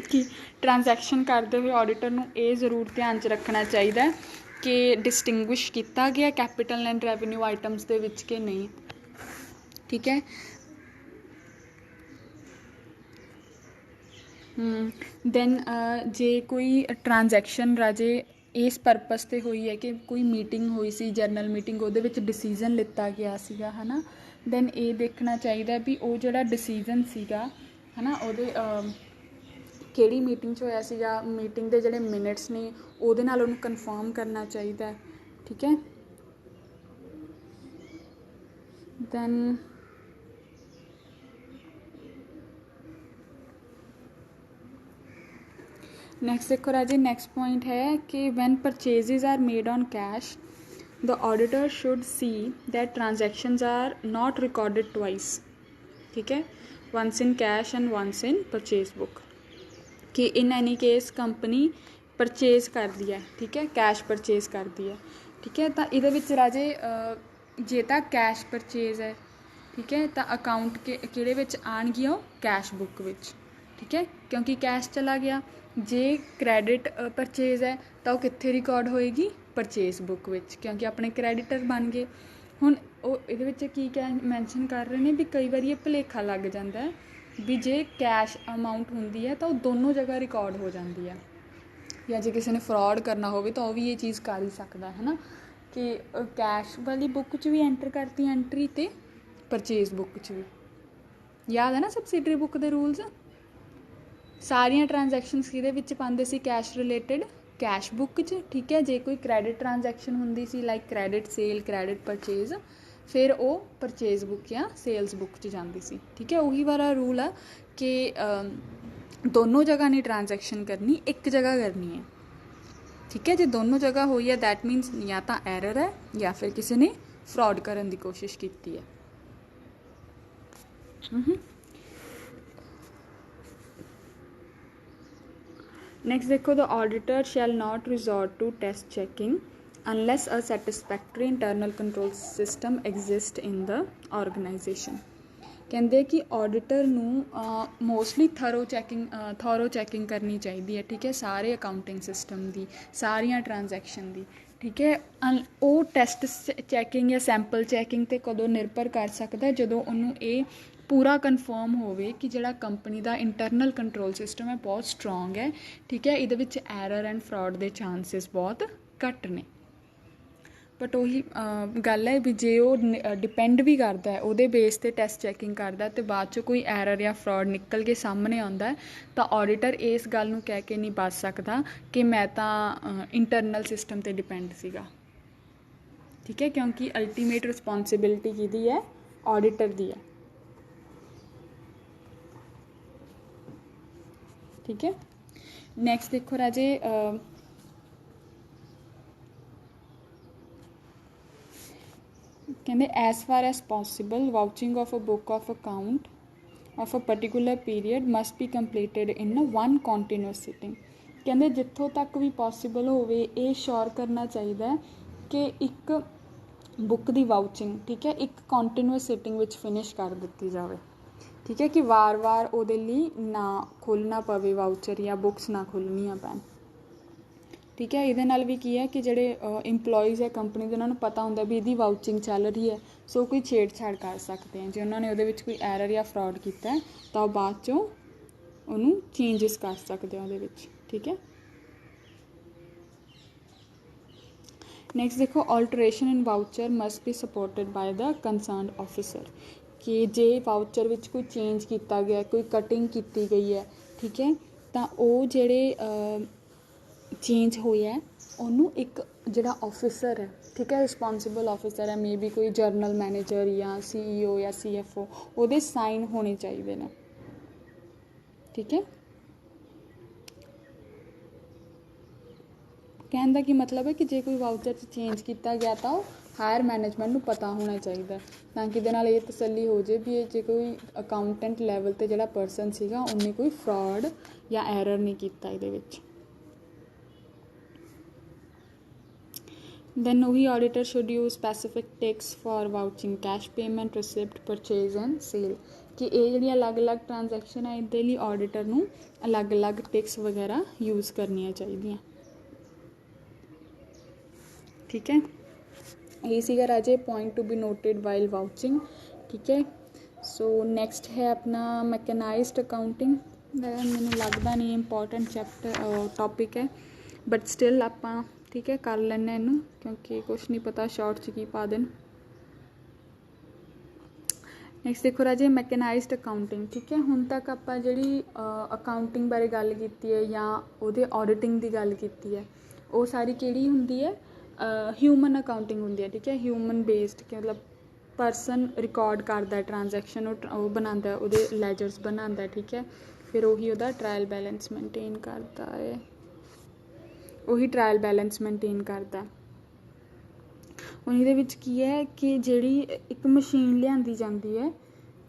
ਕਿ ਟ੍ਰਾਂਜੈਕਸ਼ਨ ਕਰਦੇ ਹੋਏ ਆਡੀਟਰ ਨੂੰ ਇਹ ਜ਼ਰੂਰ ਧਿਆਨ 'ਚ ਰੱਖਣਾ ਚਾਹੀਦਾ ਕਿ ਡਿਸਟਿੰਗੁਇਸ਼ ਕੀਤਾ ਗਿਆ ਕੈਪੀਟਲ ਐਂਡ ਰੈਵਨਿਊ ਆਈਟਮਸ ਦੇ ਵਿੱਚ ਕਿ ਨਹੀਂ, ਠੀਕ ਹੈ। ਦੈਨ ਜੇ ਕੋਈ ਟ੍ਰਾਂਜੈਕਸ਼ਨ ਰਾਜੇ ਇਸ ਪਰਪਸ 'ਤੇ ਹੋਈ ਹੈ ਕਿ ਕੋਈ ਮੀਟਿੰਗ ਹੋਈ ਸੀ, ਜਰਨਲ ਮੀਟਿੰਗ, ਉਹਦੇ ਵਿੱਚ ਡਿਸੀਜ਼ਨ ਲਿੱਤਾ ਗਿਆ ਸੀਗਾ, ਹੈ ਨਾ, ਦੈਨ ਇਹ ਦੇਖਣਾ ਚਾਹੀਦਾ ਵੀ ਉਹ ਜਿਹੜਾ ਡਿਸੀਜ਼ਨ ਸੀਗਾ, ਹੈ ਨਾ, ਉਹਦੇ ਕਿਹੜੀ ਮੀਟਿੰਗ 'ਚ ਹੋਇਆ ਸੀਗਾ, ਮੀਟਿੰਗ ਦੇ ਜਿਹੜੇ ਮਿਨਟਸ ਨੇ ਉਹਦੇ ਨਾਲ ਉਹਨੂੰ ਕਨਫਰਮ ਕਰਨਾ ਚਾਹੀਦਾ, ਠੀਕ ਹੈ। ਦੈਨ ਨੈਕਸਟ ਦੇਖੋ ਰਾਜੇ, ਨੈਕਸਟ ਪੁਆਇੰਟ ਹੈ ਕਿ when purchases are made on cash the auditor should see that transactions are not recorded twice, ਠੀਕ ਹੈ, once in cash and once in purchase book, ਕਿ in any case company purchase ਕਰਦੀ ਹੈ, ਠੀਕ ਹੈ, ਕੈਸ਼ ਪਰਚੇਜ਼ ਕਰਦੀ ਹੈ, ਠੀਕ ਹੈ। ਤਾਂ ਇਹਦੇ ਵਿੱਚ ਰਾਜੇ ਜੇ ਤਾਂ ਕੈਸ਼ ਪਰਚੇਜ਼ ਹੈ, ਠੀਕ ਹੈ, ਤਾਂ ਅਕਾਊਂਟ ਕਿਹੜੇ ਵਿੱਚ ਆਉਣਗੀਆਂ, ਉਹ ਕੈਸ਼ ਬੁੱਕ ਵਿੱਚ, ਠੀਕ ਹੈ, ਕਿਉਂਕਿ ਕੈਸ਼ ਚਲਾ ਗਿਆ। ਜੇ ਕ੍ਰੈਡਿਟ ਪਰਚੇਜ਼ ਹੈ ਤਾਂ ਉਹ ਕਿੱਥੇ ਰਿਕਾਰਡ ਹੋਏਗੀ, ਪਰਚੇਜ਼ ਬੁੱਕ ਵਿੱਚ, ਕਿਉਂਕਿ ਆਪਣੇ ਕ੍ਰੈਡੀਟਰ ਬਣ ਗਏ। ਹੁਣ ਉਹ ਇਹਦੇ ਵਿੱਚ ਕੀ ਮੈਂਸ਼ਨ ਕਰ ਰਹੇ ਨੇ ਵੀ ਕਈ ਵਾਰੀ ਇਹ ਭੁਲੇਖਾ ਲੱਗ ਜਾਂਦਾ ਹੈ ਵੀ ਜੇ ਕੈਸ਼ ਅਮਾਊਂਟ ਹੁੰਦੀ ਹੈ ਤਾਂ ਉਹ ਦੋਨੋਂ ਜਗ੍ਹਾ ਰਿਕਾਰਡ ਹੋ ਜਾਂਦੀ ਹੈ, ਜਾਂ ਜੇ ਕਿਸੇ ਨੇ ਫਰੋਡ ਕਰਨਾ ਹੋਵੇ ਤਾਂ ਉਹ ਵੀ ਇਹ ਚੀਜ਼ ਕਰ ਹੀ ਸਕਦਾ, ਹੈ ਨਾ, ਕਿ ਕੈਸ਼ ਵਾਲੀ ਬੁੱਕ 'ਚ ਵੀ ਐਂਟਰ ਕਰਤੀ ਐਂਟਰੀ ਅਤੇ ਪਰਚੇਜ਼ ਬੁੱਕ 'ਚ ਵੀ। ਯਾਦ ਹੈ ਨਾ ਸਬਸਿਡਰੀ ਬੁੱਕ ਦੇ ਰੂਲਸ, ਸਾਰੀਆਂ ਟ੍ਰਾਂਜੈਕਸ਼ਨਸ ਕਿਹਦੇ ਵਿੱਚ ਪਾਉਂਦੇ ਸੀ, ਕੈਸ਼ ਰਿਲੇਟਡ, ਕੈਸ਼ ਬੁੱਕ 'ਚ, ਠੀਕ ਹੈ। ਜੇ ਕੋਈ ਕ੍ਰੈਡਿਟ ਟ੍ਰਾਂਜੈਕਸ਼ਨ ਹੁੰਦੀ ਸੀ like credit sale, credit purchase, ਫਿਰ ਉਹ ਪਰਚੇਜ਼ ਬੁੱਕ ਜਾਂ ਸੇਲਸ ਬੁੱਕ 'ਚ ਜਾਂਦੀ ਸੀ, ਠੀਕ ਹੈ। ਉਹੀ ਵਾਲਾ ਰੂਲ ਆ ਕਿ ਦੋਨੋਂ ਜਗ੍ਹਾ ਨਹੀਂ ਟ੍ਰਾਂਜੈਕਸ਼ਨ ਕਰਨੀ, ਇੱਕ ਜਗ੍ਹਾ ਕਰਨੀ ਹੈ, ਠੀਕ ਹੈ। ਜੇ ਦੋਨੋਂ ਜਗ੍ਹਾ ਹੋਈ ਹੈ ਦੈਟ ਮੀਨਸ ਜਾਂ ਤਾਂ ਐਰਰ ਹੈ ਜਾਂ ਫਿਰ ਕਿਸੇ ਨੇ ਫਰੋਡ ਕਰਨ ਦੀ ਕੋਸ਼ਿਸ਼ ਕੀਤੀ ਹੈ। ਨੈਕਸਟ ਦੇਖੋ, the auditor shall not resort to test checking unless a satisfactory internal control system exists in the organization, ਕਹਿੰਦੇ ਕਿ ਆਡੀਟਰ ਨੂੰ ਮੋਸਟਲੀ ਥਰੋ ਚੈਕਿੰਗ ਕਰਨੀ ਚਾਹੀਦੀ ਹੈ, ਠੀਕ ਹੈ, ਸਾਰੇ ਅਕਾਊਂਟਿੰਗ ਸਿਸਟਮ ਦੀ, ਸਾਰੀਆਂ ਟ੍ਰਾਂਜੈਕਸ਼ਨ ਦੀ, ਠੀਕ ਹੈ। ਉਹ ਟੈਸਟ ਚੈਕਿੰਗ ਜਾਂ ਸੈਂਪਲ ਚੈਕਿੰਗ 'ਤੇ ਕਦੋਂ ਨਿਰਭਰ ਕਰ ਸਕਦਾ, ਜਦੋਂ ਉਹਨੂੰ ਇਹ ਪੂਰਾ ਕਨਫਰਮ ਹੋਵੇ ਕਿ ਜਿਹੜਾ ਕੰਪਨੀ ਦਾ ਇੰਟਰਨਲ ਕੰਟਰੋਲ ਸਿਸਟਮ ਹੈ ਬਹੁਤ ਸਟਰੋਂਗ ਹੈ, ਠੀਕ ਹੈ, ਇਹਦੇ ਵਿੱਚ ਐਰਰ ਐਂਡ ਫਰੋਡ ਦੇ ਚਾਂਸਿਸ ਬਹੁਤ ਘੱਟ ਨੇ। ਬਟ ਉਹੀ ਗੱਲ ਹੈ ਵੀ ਜੇ ਉਹ ਡਿਪੈਂਡ ਵੀ ਕਰਦਾ ਹੈ ਉਹਦੇ ਬੇਸ 'ਤੇ ਟੈਸਟ ਚੈਕਿੰਗ ਕਰਦਾ ਅਤੇ ਬਾਅਦ 'ਚੋਂ ਕੋਈ ਐਰਰ ਜਾਂ ਫਰੋਡ ਨਿਕਲ ਕੇ ਸਾਹਮਣੇ ਆਉਂਦਾ ਤਾਂ ਆਡੀਟਰ ਇਸ ਗੱਲ ਨੂੰ ਕਹਿ ਕੇ ਨਹੀਂ ਬਚ ਸਕਦਾ ਕਿ ਮੈਂ ਤਾਂ ਇੰਟਰਨਲ ਸਿਸਟਮ 'ਤੇ ਡਿਪੈਂਡ ਸੀਗਾ, ਠੀਕ ਹੈ, ਕਿਉਂਕਿ ਅਲਟੀਮੇਟ ਰਿਸਪੋਂਸੀਬਿਲਿਟੀ ਕਿਹਦੀ ਹੈ, ਆਡੀਟਰ ਦੀ ਹੈ, ਠੀਕ ਹੈ। ਨੈਕਸਟ ਦੇਖੋ ਰਾਜੇ, ਕਹਿੰਦੇ as far as possible vouching of a book of account of a particular period must be completed in one continuous sitting. ਕਹਿੰਦੇ ਜਿੱਥੋਂ ਤੱਕ ਵੀ ਪੋਸੀਬਲ ਹੋਵੇ ਇਹ ਸ਼ੋਰ ਕਰਨਾ ਚਾਹੀਦਾ ਕਿ ਇੱਕ ਬੁੱਕ ਦੀ ਵਾਊਚਿੰਗ, ਠੀਕ ਹੈ, ਇੱਕ ਕੰਟੀਨਿਊਸ ਸਿਟਿੰਗ ਵਿੱਚ ਫਿਨਿਸ਼ ਕਰ ਦਿੱਤੀ ਜਾਵੇ, ਠੀਕ ਹੈ, ਕਿ ਵਾਰ-ਵਾਰ ਉਹਦੇ ਲਈ ਨਾ ਖੋਲ੍ਹਣਾ ਪਵੇ ਵਾਊਚਰ ਜਾਂ ਬੁੱਕਸ ਨਾ ਖੋਲ੍ਹਣੀਆਂ ਪੈਣ, ਠੀਕ ਹੈ। ਇਹਦੇ ਨਾਲ ਵੀ ਕੀ ਹੈ ਕਿ ਜਿਹੜੇ ਇੰਪਲੋਈਜ਼ ਹੈ ਕੰਪਨੀ ਦੇ, ਉਹਨਾਂ ਨੂੰ ਪਤਾ ਹੁੰਦਾ ਵੀ ਇਹਦੀ ਵਾਊਚਿੰਗ ਚੱਲ ਰਹੀ ਹੈ, ਸੋ ਕੋਈ ਛੇੜਛਾੜ ਕਰ ਸਕਦੇ ਆ, ਜੇ ਉਹਨਾਂ ਨੇ ਉਹਦੇ ਵਿੱਚ ਕੋਈ ਐਰਰ ਜਾਂ ਫਰੋਡ ਕੀਤਾ ਤਾਂ ਉਹ ਬਾਅਦ 'ਚੋਂ ਉਹਨੂੰ ਚੇਂਜਿਸ ਕਰ ਸਕਦੇ ਆ ਉਹਦੇ ਵਿੱਚ, ਠੀਕ ਹੈ। ਨੈਕਸਟ ਦੇਖੋ, ਆਲਟਰੇਸ਼ਨ ਇਨ voucher must B supported bye ਦ ਕੰਸਰਨਡ ਆਫਿਸਰ, ਕਿ ਜੇ ਵਾਊਚਰ ਵਿੱਚ ਕੋਈ ਚੇਂਜ ਕੀਤਾ ਗਿਆ, ਕੋਈ ਕਟਿੰਗ ਕੀਤੀ ਗਈ ਹੈ, ਠੀਕ ਹੈ, ਤਾਂ ਉਹ ਜਿਹੜੇ ਚੇਂਜ ਹੋਇਆ ਉਹਨੂੰ ਇੱਕ ਜਿਹੜਾ ਆਫਿਸਰ ਹੈ, ਠੀਕ ਹੈ, ਰਿਸਪੋਂਸੀਬਲ ਆਫਿਸਰ ਹੈ, ਮੇ ਬੀ ਕੋਈ ਜਰਨਲ ਮੈਨੇਜਰ ਜਾਂ CEO ਜਾਂ CFO, ਉਹਦੇ ਸਾਈਨ ਹੋਣੇ ਚਾਹੀਦੇ ਨੇ, ਠੀਕ ਹੈ। ਕਹਿਣ ਦਾ ਕੀ ਮਤਲਬ ਹੈ ਕਿ ਜੇ ਕੋਈ ਵਾਊਚਰ 'ਚ ਚੇਂਜ ਕੀਤਾ ਗਿਆ ਤਾਂ ਉਹ ਹਾਇਰ ਮੈਨੇਜਮੈਂਟ ਨੂੰ ਪਤਾ ਹੋਣਾ ਚਾਹੀਦਾ, ਤਾਂ ਕਿ ਇਹਦੇ ਨਾਲ ਇਹ ਤਸੱਲੀ ਹੋ ਜਾਵੇ ਵੀ ਇਹ ਜੇ ਕੋਈ ਅਕਾਊਂਟੈਂਟ ਲੈਵਲ 'ਤੇ ਜਿਹੜਾ ਪਰਸਨ ਸੀਗਾ ਉਹਨੇ ਕੋਈ ਫਰੋਡ ਜਾਂ ਐਰਰ ਨਹੀਂ ਕੀਤਾ ਇਹਦੇ ਵਿੱਚ। Then ਉਹੀ auditor should use specific ticks for vouching cash payment, receipt, purchase and sale, ਕਿ ਇਹ ਜਿਹੜੀਆਂ ਅਲੱਗ-ਅਲੱਗ ਟ੍ਰਾਂਜੈਕਸ਼ਨ ਹੈ ਇਹਦੇ ਲਈ ਆਡੀਟਰ ਨੂੰ ਅਲੱਗ-ਅਲੱਗ ਟਿਕਸ ਵਗੈਰਾ ਯੂਜ਼ ਕਰਨੀਆਂ ਚਾਹੀਦੀਆਂ, ਠੀਕ ਹੈ। ਇਹ ਸੀਗਾ ਰਾਜੇ point to be noted while vouching, ਠੀਕ ਹੈ। ਸੋ ਨੈਕਸਟ ਹੈ ਆਪਣਾ ਮੈਕਨਾਈਜ਼ਡ ਅਕਾਊਂਟਿੰਗ। ਮੈਨੂੰ ਲੱਗਦਾ ਨਹੀਂ ਇੰਪੋਰਟੈਂਟ ਟੌਪਿਕ ਹੈ, ਬਟ ਸਟਿਲ ਆਪਾਂ ਠੀਕ ਹੈ ਕਰ ਲੈਂਦੇ ਇਹਨੂੰ, ਕਿਉਂਕਿ ਕੁਛ ਨਹੀਂ ਪਤਾ ਸ਼ਾਰਟ 'ਚ ਕੀ ਪਾ ਦੇਣ। ਨੈਕਸਟ ਦੇਖੋ ਰਾਜੇ ਮੈਕਨਾਈਜ਼ਡ ਅਕਾਊਂਟਿੰਗ, ਠੀਕ ਹੈ। ਹੁਣ ਤੱਕ ਆਪਾਂ ਜਿਹੜੀ ਅਕਾਊਂਟਿੰਗ ਬਾਰੇ ਗੱਲ ਕੀਤੀ ਹੈ ਜਾਂ ਉਹਦੇ ਆਡੀਟਿੰਗ ਦੀ ਗੱਲ ਕੀਤੀ ਹੈ, ਉਹ ਸਾਰੀ ਕਿਹੜੀ ਹੁੰਦੀ ਹੈ, ਹਿਊਮਨ ਅਕਾਊਂਟਿੰਗ ਹੁੰਦੀ ਹੈ, ਠੀਕ ਹੈ। ਹਿਊਮਨ ਬੇਸਡ ਕਿ ਮਤਲਬ ਪਰਸਨ ਰਿਕਾਰਡ ਕਰਦਾ ਟ੍ਰਾਂਜੈਕਸ਼ਨ, ਉਹ ਬਣਾਉਂਦਾ, ਉਹਦੇ ਲੈਜਰਸ ਬਣਾਉਂਦਾ, ਠੀਕ ਹੈ। ਫਿਰ ਉਹੀ ਉਹਦਾ ਟਰਾਇਲ ਬੈਲੈਂਸ ਮੇਨਟੇਨ ਕਰਦਾ ਹੈ, ਉਹੀ ਟਰਾਇਲ ਬੈਲੈਂਸ ਮੇਨਟੇਨ ਕਰਦਾ। ਹੁਣ ਇਹਦੇ ਵਿੱਚ ਕੀ ਹੈ ਕਿ ਜਿਹੜੀ ਇੱਕ ਮਸ਼ੀਨ ਲਿਆਂਦੀ ਜਾਂਦੀ ਹੈ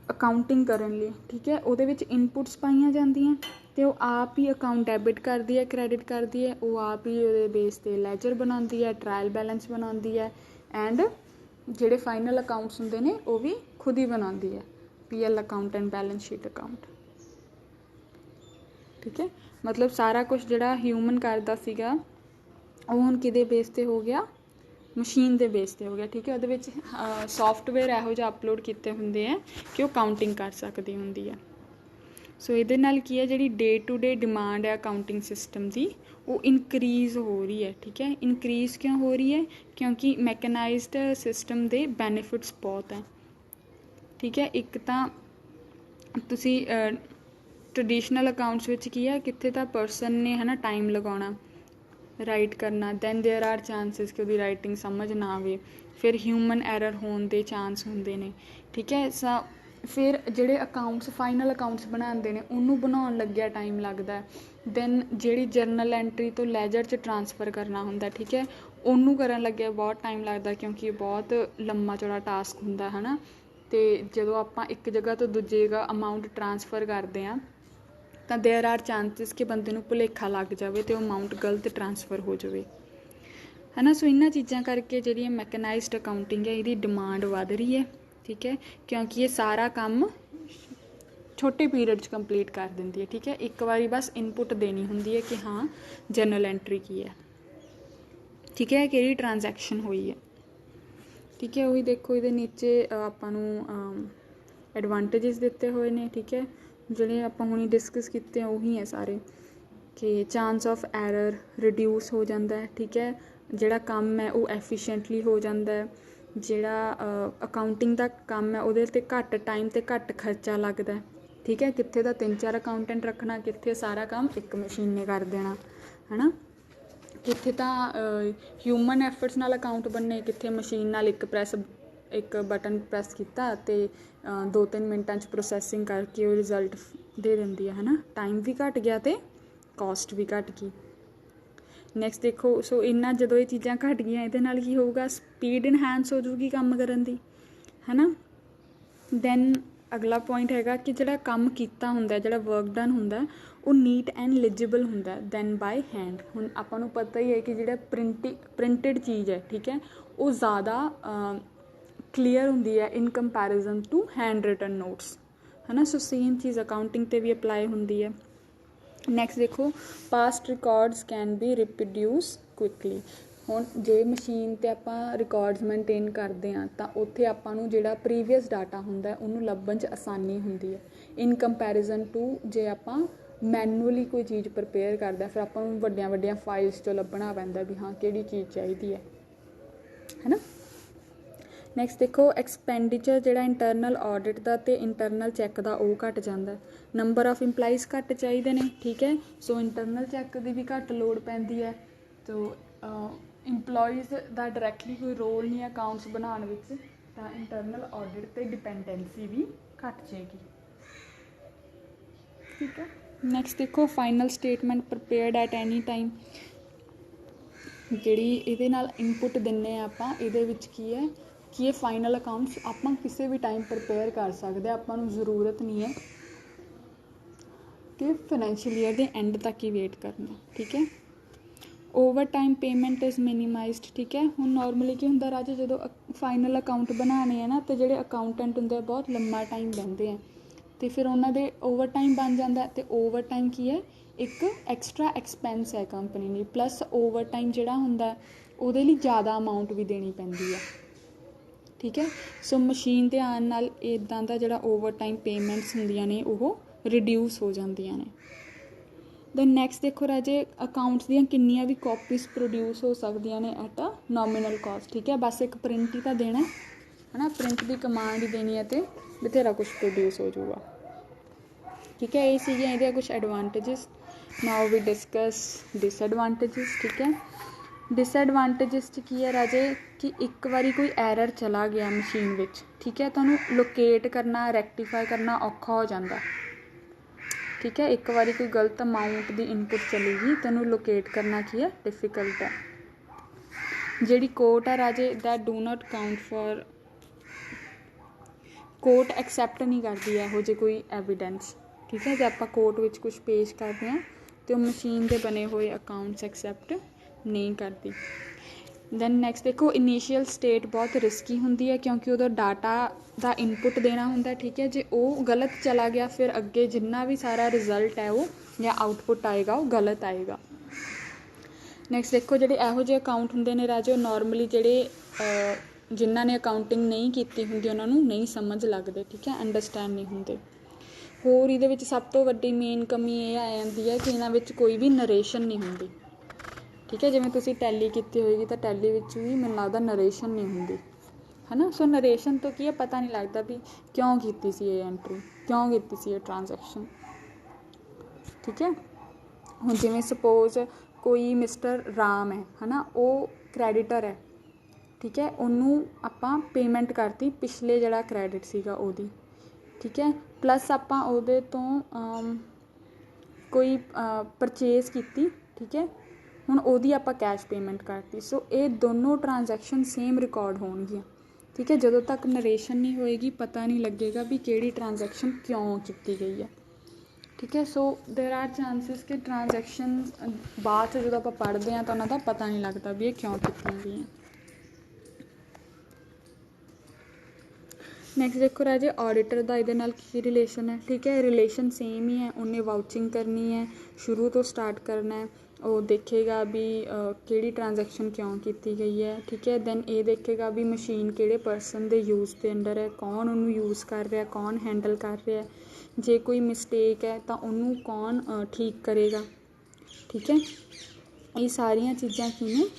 ਅਕਾਊਂਟਿੰਗ ਕਰਨ ਲਈ, ਠੀਕ ਹੈ, ਉਹਦੇ ਵਿੱਚ ਇਨਪੁਟਸ ਪਾਈਆਂ ਜਾਂਦੀਆਂ ਅਤੇ ਉਹ ਆਪ ਹੀ ਅਕਾਊਂਟ ਡੈਬਿਟ ਕਰਦੀ ਹੈ, ਕ੍ਰੈਡਿਟ ਕਰਦੀ ਹੈ, ਉਹ ਆਪ ਹੀ ਉਹਦੇ ਬੇਸ 'ਤੇ ਲੈਜਰ ਬਣਾਉਂਦੀ ਹੈ, ਟਰਾਇਲ ਬੈਲੈਂਸ ਬਣਾਉਂਦੀ ਹੈ, ਐਂਡ ਜਿਹੜੇ ਫਾਈਨਲ ਅਕਾਊਂਟਸ ਹੁੰਦੇ ਨੇ ਉਹ ਵੀ ਖੁਦ ਹੀ ਬਣਾਉਂਦੀ ਹੈ, PL account and balance sheet account, ਠੀਕ ਹੈ। ਮਤਲਬ ਸਾਰਾ ਕੁਛ ਜਿਹੜਾ ਹਿਊਮਨ ਕਰਦਾ ਸੀਗਾ ਉਹ ਹੁਣ ਕਿਹਦੇ ਬੇਸ 'ਤੇ ਹੋ ਗਿਆ, ਮਸ਼ੀਨ ਦੇ ਬੇਸ 'ਤੇ ਹੋ ਗਿਆ, ਠੀਕ ਹੈ। ਉਹਦੇ ਵਿੱਚ ਸੋਫਟਵੇਅਰ ਇਹੋ ਜਿਹਾ ਅਪਲੋਡ ਕੀਤੇ ਹੁੰਦੇ ਹੈ ਕਿ ਉਹ ਕਾਊਂਟਿੰਗ ਕਰ ਸਕਦੀ ਹੁੰਦੀ ਹੈ। ਸੋ ਇਹਦੇ ਨਾਲ ਕੀ ਹੈ, ਜਿਹੜੀ ਡੇ ਟੂ ਡੇ ਡਿਮਾਂਡ ਹੈ ਅਕਾਊਂਟਿੰਗ ਸਿਸਟਮ ਦੀ ਉਹ ਇਨਕਰੀਜ਼ ਹੋ ਰਹੀ ਹੈ, ਠੀਕ ਹੈ। ਇਨਕਰੀਜ਼ ਕਿਉਂ ਹੋ ਰਹੀ ਹੈ, ਕਿਉਂਕਿ ਮੈਕਨਾਈਜ਼ਡ ਸਿਸਟਮ ਦੇ ਬੈਨੀਫਿਟਸ ਬਹੁਤ ਹੈ, ਠੀਕ ਹੈ। ਇੱਕ ਤਾਂ ਤੁਸੀਂ ਟਰਡੀਸ਼ਨਲ ਅਕਾਊਂਟਸ ਵਿੱਚ ਕੀ ਹੈ, ਕਿੱਥੇ ਤਾਂ ਪਰਸਨ ਨੇ ਹੈ ਨਾ ਟਾਈਮ ਲਗਾਉਣਾ ਰਾਈਟ ਕਰਨਾ, ਦੈਨ ਦੇਅਰ ਆਰ ਚਾਂਸਿਸ ਕਿ ਉਹਦੀ ਰਾਈਟਿੰਗ ਸਮਝ ਨਾ ਆਵੇ, ਫਿਰ ਹਿਊਮਨ ਐਰਰ ਹੋਣ ਦੇ ਚਾਂਸ ਹੁੰਦੇ ਨੇ, ਠੀਕ ਹੈ। ਫਿਰ ਜਿਹੜੇ ਅਕਾਊਂਟਸ ਫਾਈਨਲ ਅਕਾਊਂਟਸ ਬਣਾਉਂਦੇ ਨੇ ਉਹਨੂੰ ਬਣਾਉਣ ਲੱਗਿਆ ਟਾਈਮ ਲੱਗਦਾ, ਦੈਨ ਜਿਹੜੀ ਜਰਨਲ ਐਂਟਰੀ ਤੋਂ ਲੈਜਰ 'ਚ ਟਰਾਂਸਫਰ ਕਰਨਾ ਹੁੰਦਾ, ਠੀਕ ਹੈ, ਉਹਨੂੰ ਕਰਨ ਲੱਗਿਆ ਬਹੁਤ ਟਾਈਮ ਲੱਗਦਾ, ਕਿਉਂਕਿ ਬਹੁਤ ਲੰਮਾ ਚੌੜਾ ਟਾਸਕ ਹੁੰਦਾ ਹੈ ਨਾ। ਅਤੇ ਜਦੋਂ ਆਪਾਂ ਇੱਕ ਜਗ੍ਹਾ ਤੋਂ ਦੂਜੀ ਜਗ੍ਹਾ ਅਮਾਊਂਟ ਟਰਾਂਸਫਰ ਕਰਦੇ ਹਾਂ ਤਾਂ ਦੇਅਰ ਆਰ ਚਾਂਸਿਸ ਕਿ ਬੰਦੇ ਨੂੰ ਭੁਲੇਖਾ ਲੱਗ ਜਾਵੇ ਅਤੇ ਉਹ ਅਮਾਊਂਟ ਗਲਤ ਟਰਾਂਸਫਰ ਹੋ ਜਾਵੇ, ਹੈ ਨਾ। ਸੋ ਇਹਨਾਂ ਚੀਜ਼ਾਂ ਕਰਕੇ ਜਿਹੜੀ ਮੈਕਨਾਈਜ਼ਡ ਅਕਾਊਂਟਿੰਗ ਹੈ ਇਹਦੀ ਡਿਮਾਂਡ ਵੱਧ ਰਹੀ ਹੈ, ਠੀਕ ਹੈ, ਕਿਉਂਕਿ ਇਹ ਸਾਰਾ ਕੰਮ छोटे पीरियड च कंप्लीट कर दिंदी है। ठीक है, एक बारी बस इनपुट देनी होंदी है कि हाँ जर्नल एंट्री की है। ठीक है, किहड़ी ट्रांजैक्शन हुई है। ठीक है, वही देखो ये नीचे आपां नूं एडवांटेजिस दिते हुए ने। ठीक है, जिहड़े आपां हुणी डिस्कस कीते उही है सारे कि चांस ऑफ एरर रिड्यूस हो जाता है। ठीक है, जिहड़ा काम है वो एफिशिएंटली हो जाता है। जिहड़ा अकाउंटिंग का काम है उहदे ते घੱਟ टाइम ते घੱਟ खर्चा लगता है। ठीक है, कित्थे दा 3-4 अकाउंटेंट रखना, कित्थे सारा काम एक मशीन ने कर देना है ना। कित्थे तां ह्यूमन एफर्ट्स नाल अकाउंट बनने, कित्थे मशीन नाल एक बटन प्रैस किया तो 2-3 मिनटां च प्रोसैसिंग करके वो रिजल्ट दे दिंदी है ना। टाइम भी घट गया तो कॉस्ट भी घट गई। नैक्सट देखो, सो इन्ना जो ये चीज़ां घट गई ये की होगा, स्पीड इनहैंस हो जूगी काम करन दी है ना। दैन अगला पॉइंट हैगा कि जिहड़ा काम कीता हुंदा, जिहड़ा वर्क डन हुंदा वो नीट एंड लिजिबल हुंदा दैन बाय हैंड। हुण आपां नूं पता ही है कि जिहड़ा प्रिंटिड चीज़ है, ठीक है, वो ज़्यादा क्लीयर हुंदी है in comparison to handwritten notes है ना। सो सेम चीज़ अकाउंटिंग ते भी अप्लाई हुंदी है। नैक्सट देखो, past records can be reproduce quickly. हुण जे मशीन ते आपां रिकॉर्ड्स मेनटेन करते हैं तो उत्थे आपां नूं जिहड़ा प्रीवियस डाटा हुंदा उहनूं लभण च आसानी हुंदी है इन कंपैरिजन टू जे आपां मैनुअली कोई चीज़ प्रिपेयर करदा, फिर आपां नूं वड्डियां वड्डियां फाइल्स चों लभना पैंदा भी हाँ किहड़ी चीज़ चाहिदी है ना। नैक्सट देखो, एक्सपेंडिचर जिहड़ा इंटरनल ऑडिट का तो इंटरनल चैक का वो घट जाता है। नंबर ऑफ इंपलाइज घट चाहिए ने। ठीक है, सो इंटरनल चैक की भी घट लोड़ पैंदी है। तो इंपलॉइज का डायरैक्टली कोई रोल नहीं है अकाउंट्स बनाने विच, तो इंटरनल ऑडिट ते डिपेंडेंसी भी घट जाएगी। ठीक है, नैक्सट देखो, final statement prepared at any time. जिहड़ी इहदे नाल इनपुट दिन्ने आपां इहदे विच की है कि ये फाइनल अकाउंट्स आपां किसी भी टाइम प्रिपेयर कर सकते। आपां नूं जरूरत नहीं है कि फाइनैंशियल ईयर के एंड तक ही वेट करना। ठीक है, ओवर टाइम पेमेंट इज़ मिनीमाइज्ड। ठीक है, हुण नॉर्मली की हुंदा राजे जो फाइनल अकाउंट बनाने हैं ना, तो जिहड़े अकाउंटेंट हुंदे बहुत लंबा टाइम लैंदे हैं तो फिर उन्होंने ओवर टाइम बन जाता है। तो ओवर टाइम की है एक एक्सट्रा एक्सपेंस है कंपनी ने, प्लस ओवर टाइम जिहड़ा हुंदा उहदे लई ज़्यादा अमाउंट भी देनी पैंदी है। ठीक है, सो मशीन ते आने नाल इदां दा जिहड़ा ओवर टाइम पेमेंट्स हुंदियां ने वो रिड्यूस हो जांदियां ने। दैन नैक्सट देखो राजे, अकाउंट्स दियां किन्नियां भी कॉपीज़ प्रोड्यूस हो सकदियां ने एट अ नॉमिनल कॉस्ट। ठीक है, बस एक प्रिंट ही तो देना है ना, प्रिंट की कमांड ही देनी है तो बथेरा कुछ प्रोड्यूस हो जाऊगा। ठीक है, ये सीगे इहदे कुछ advantages. Now we discuss disadvantages. ठीक है, डिसएडवांटेजिस की है राजे कि एक बारी कोई एरर चला गया मशीन विच, ठीक है, तो उन्होंने लोकेट करना रेक्टिफाई करना औखा हो जाता। ठीक है, एक बारी कोई गलत अमाउंट की इनपुट चली गई तो उन्होंने लोकेट करना की है डिफिकल्ट है। जिहड़ी कोर्ट है राजे that do not count for, court accept नहीं करती है जो कोई एविडेंस। ठीक है, जो आप कोर्ट विच कुछ पेश करते हैं तो मशीन के बने हुए अकाउंट्स एक्सैप्ट नहीं करती। दैन नैक्सट देखो, इनीशियल स्टेट बहुत रिस्की होंगी है क्योंकि उधर डाटा का इनपुट देना होंगे। ठीक है, जो वो गलत चला गया फिर अगे जिन्ना भी सारा रिजल्ट है वो या आउटपुट आएगा वो गलत आएगा। नैक्सट देखो, जो यहो जे अकाउंट होंगे ने राजे नॉर्मली जोड़े जिन्हों ने अकाउंटिंग नहीं की होंगी उन्होंने नहीं समझ लगते। ठीक है, अंडरस्टैंड नहीं होंगे। होर ये सब तो वड्डी मेन कमी ये आ जाती है कि इन्होंने कोई भी नरेशन नहीं होंगी। ठीक है, जिवें तुसीं टैली की होएगी तो टैली विच भी मैनूं लगदा नरेशन नहीं होंगी है ना। सो नरेशन तो की है पता नहीं लगता भी क्यों की सी ये एंट्री, क्यों की सी ये ट्रांजैक्शन। ठीक है, हुण जिवें सपोज कोई मिस्टर राम है ना, वो क्रैडिटर है। ठीक है, उन्होंने आपां पेमेंट करती पिछले जिहड़ा क्रैडिट सीगा ओहदी। ठीक है, प्लस आपां ओहदे तो कोई परचेज की। ठीक है, हुण ओहदी आपां कैश पेमेंट करती। सो ये दोनों ट्रांजैक्शन सेम रिकॉर्ड होणगियां। ठीक है, जदों तक नरेशन नहीं होएगी पता नहीं लगेगा भी किहड़ी ट्रांजैक्शन क्यों की गई है। ठीक है, सो देर आर चांसिस कि ट्रांजैक्शन बाद जो आप पढ़ते हैं तो उन्होंने पता नहीं लगता भी ये क्यों की गई हैं। नैक्सट देखो राजे ऑडिटर का ये नाल की रिलेशन है, ठीक है, रिलेशन सेम ही है। उन्हें वाउचिंग करनी है, शुरू तो स्टार्ट करना है, वो देखेगा भी किहड़ी ट्रांजैक्शन क्यों की गई है, ठीक है। दैन ये देखेगा भी मशीन किहड़े परसन के यूज़ के अंडर है, कौन उन्होंने यूज़ कर रहा, कौन हैंडल कर रहा है, जे कोई मिसटेक है तो उन्होंने कौन ठीक करेगा, ठीक है। ये सारिया चीज़ां की ने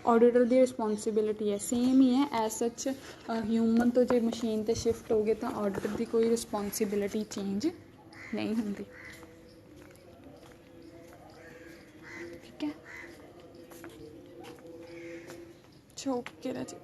ऑडिटर की रिस्पोंसिबिलिटी है, सेम ही है एज सच। ह्यूमन तो जो मशीन पर शिफ्ट हो गए तो ऑडिटर की कोई रिस्पोंसिबिलिटी चेंज नहीं होंगी, ठीक है। ओके राजी।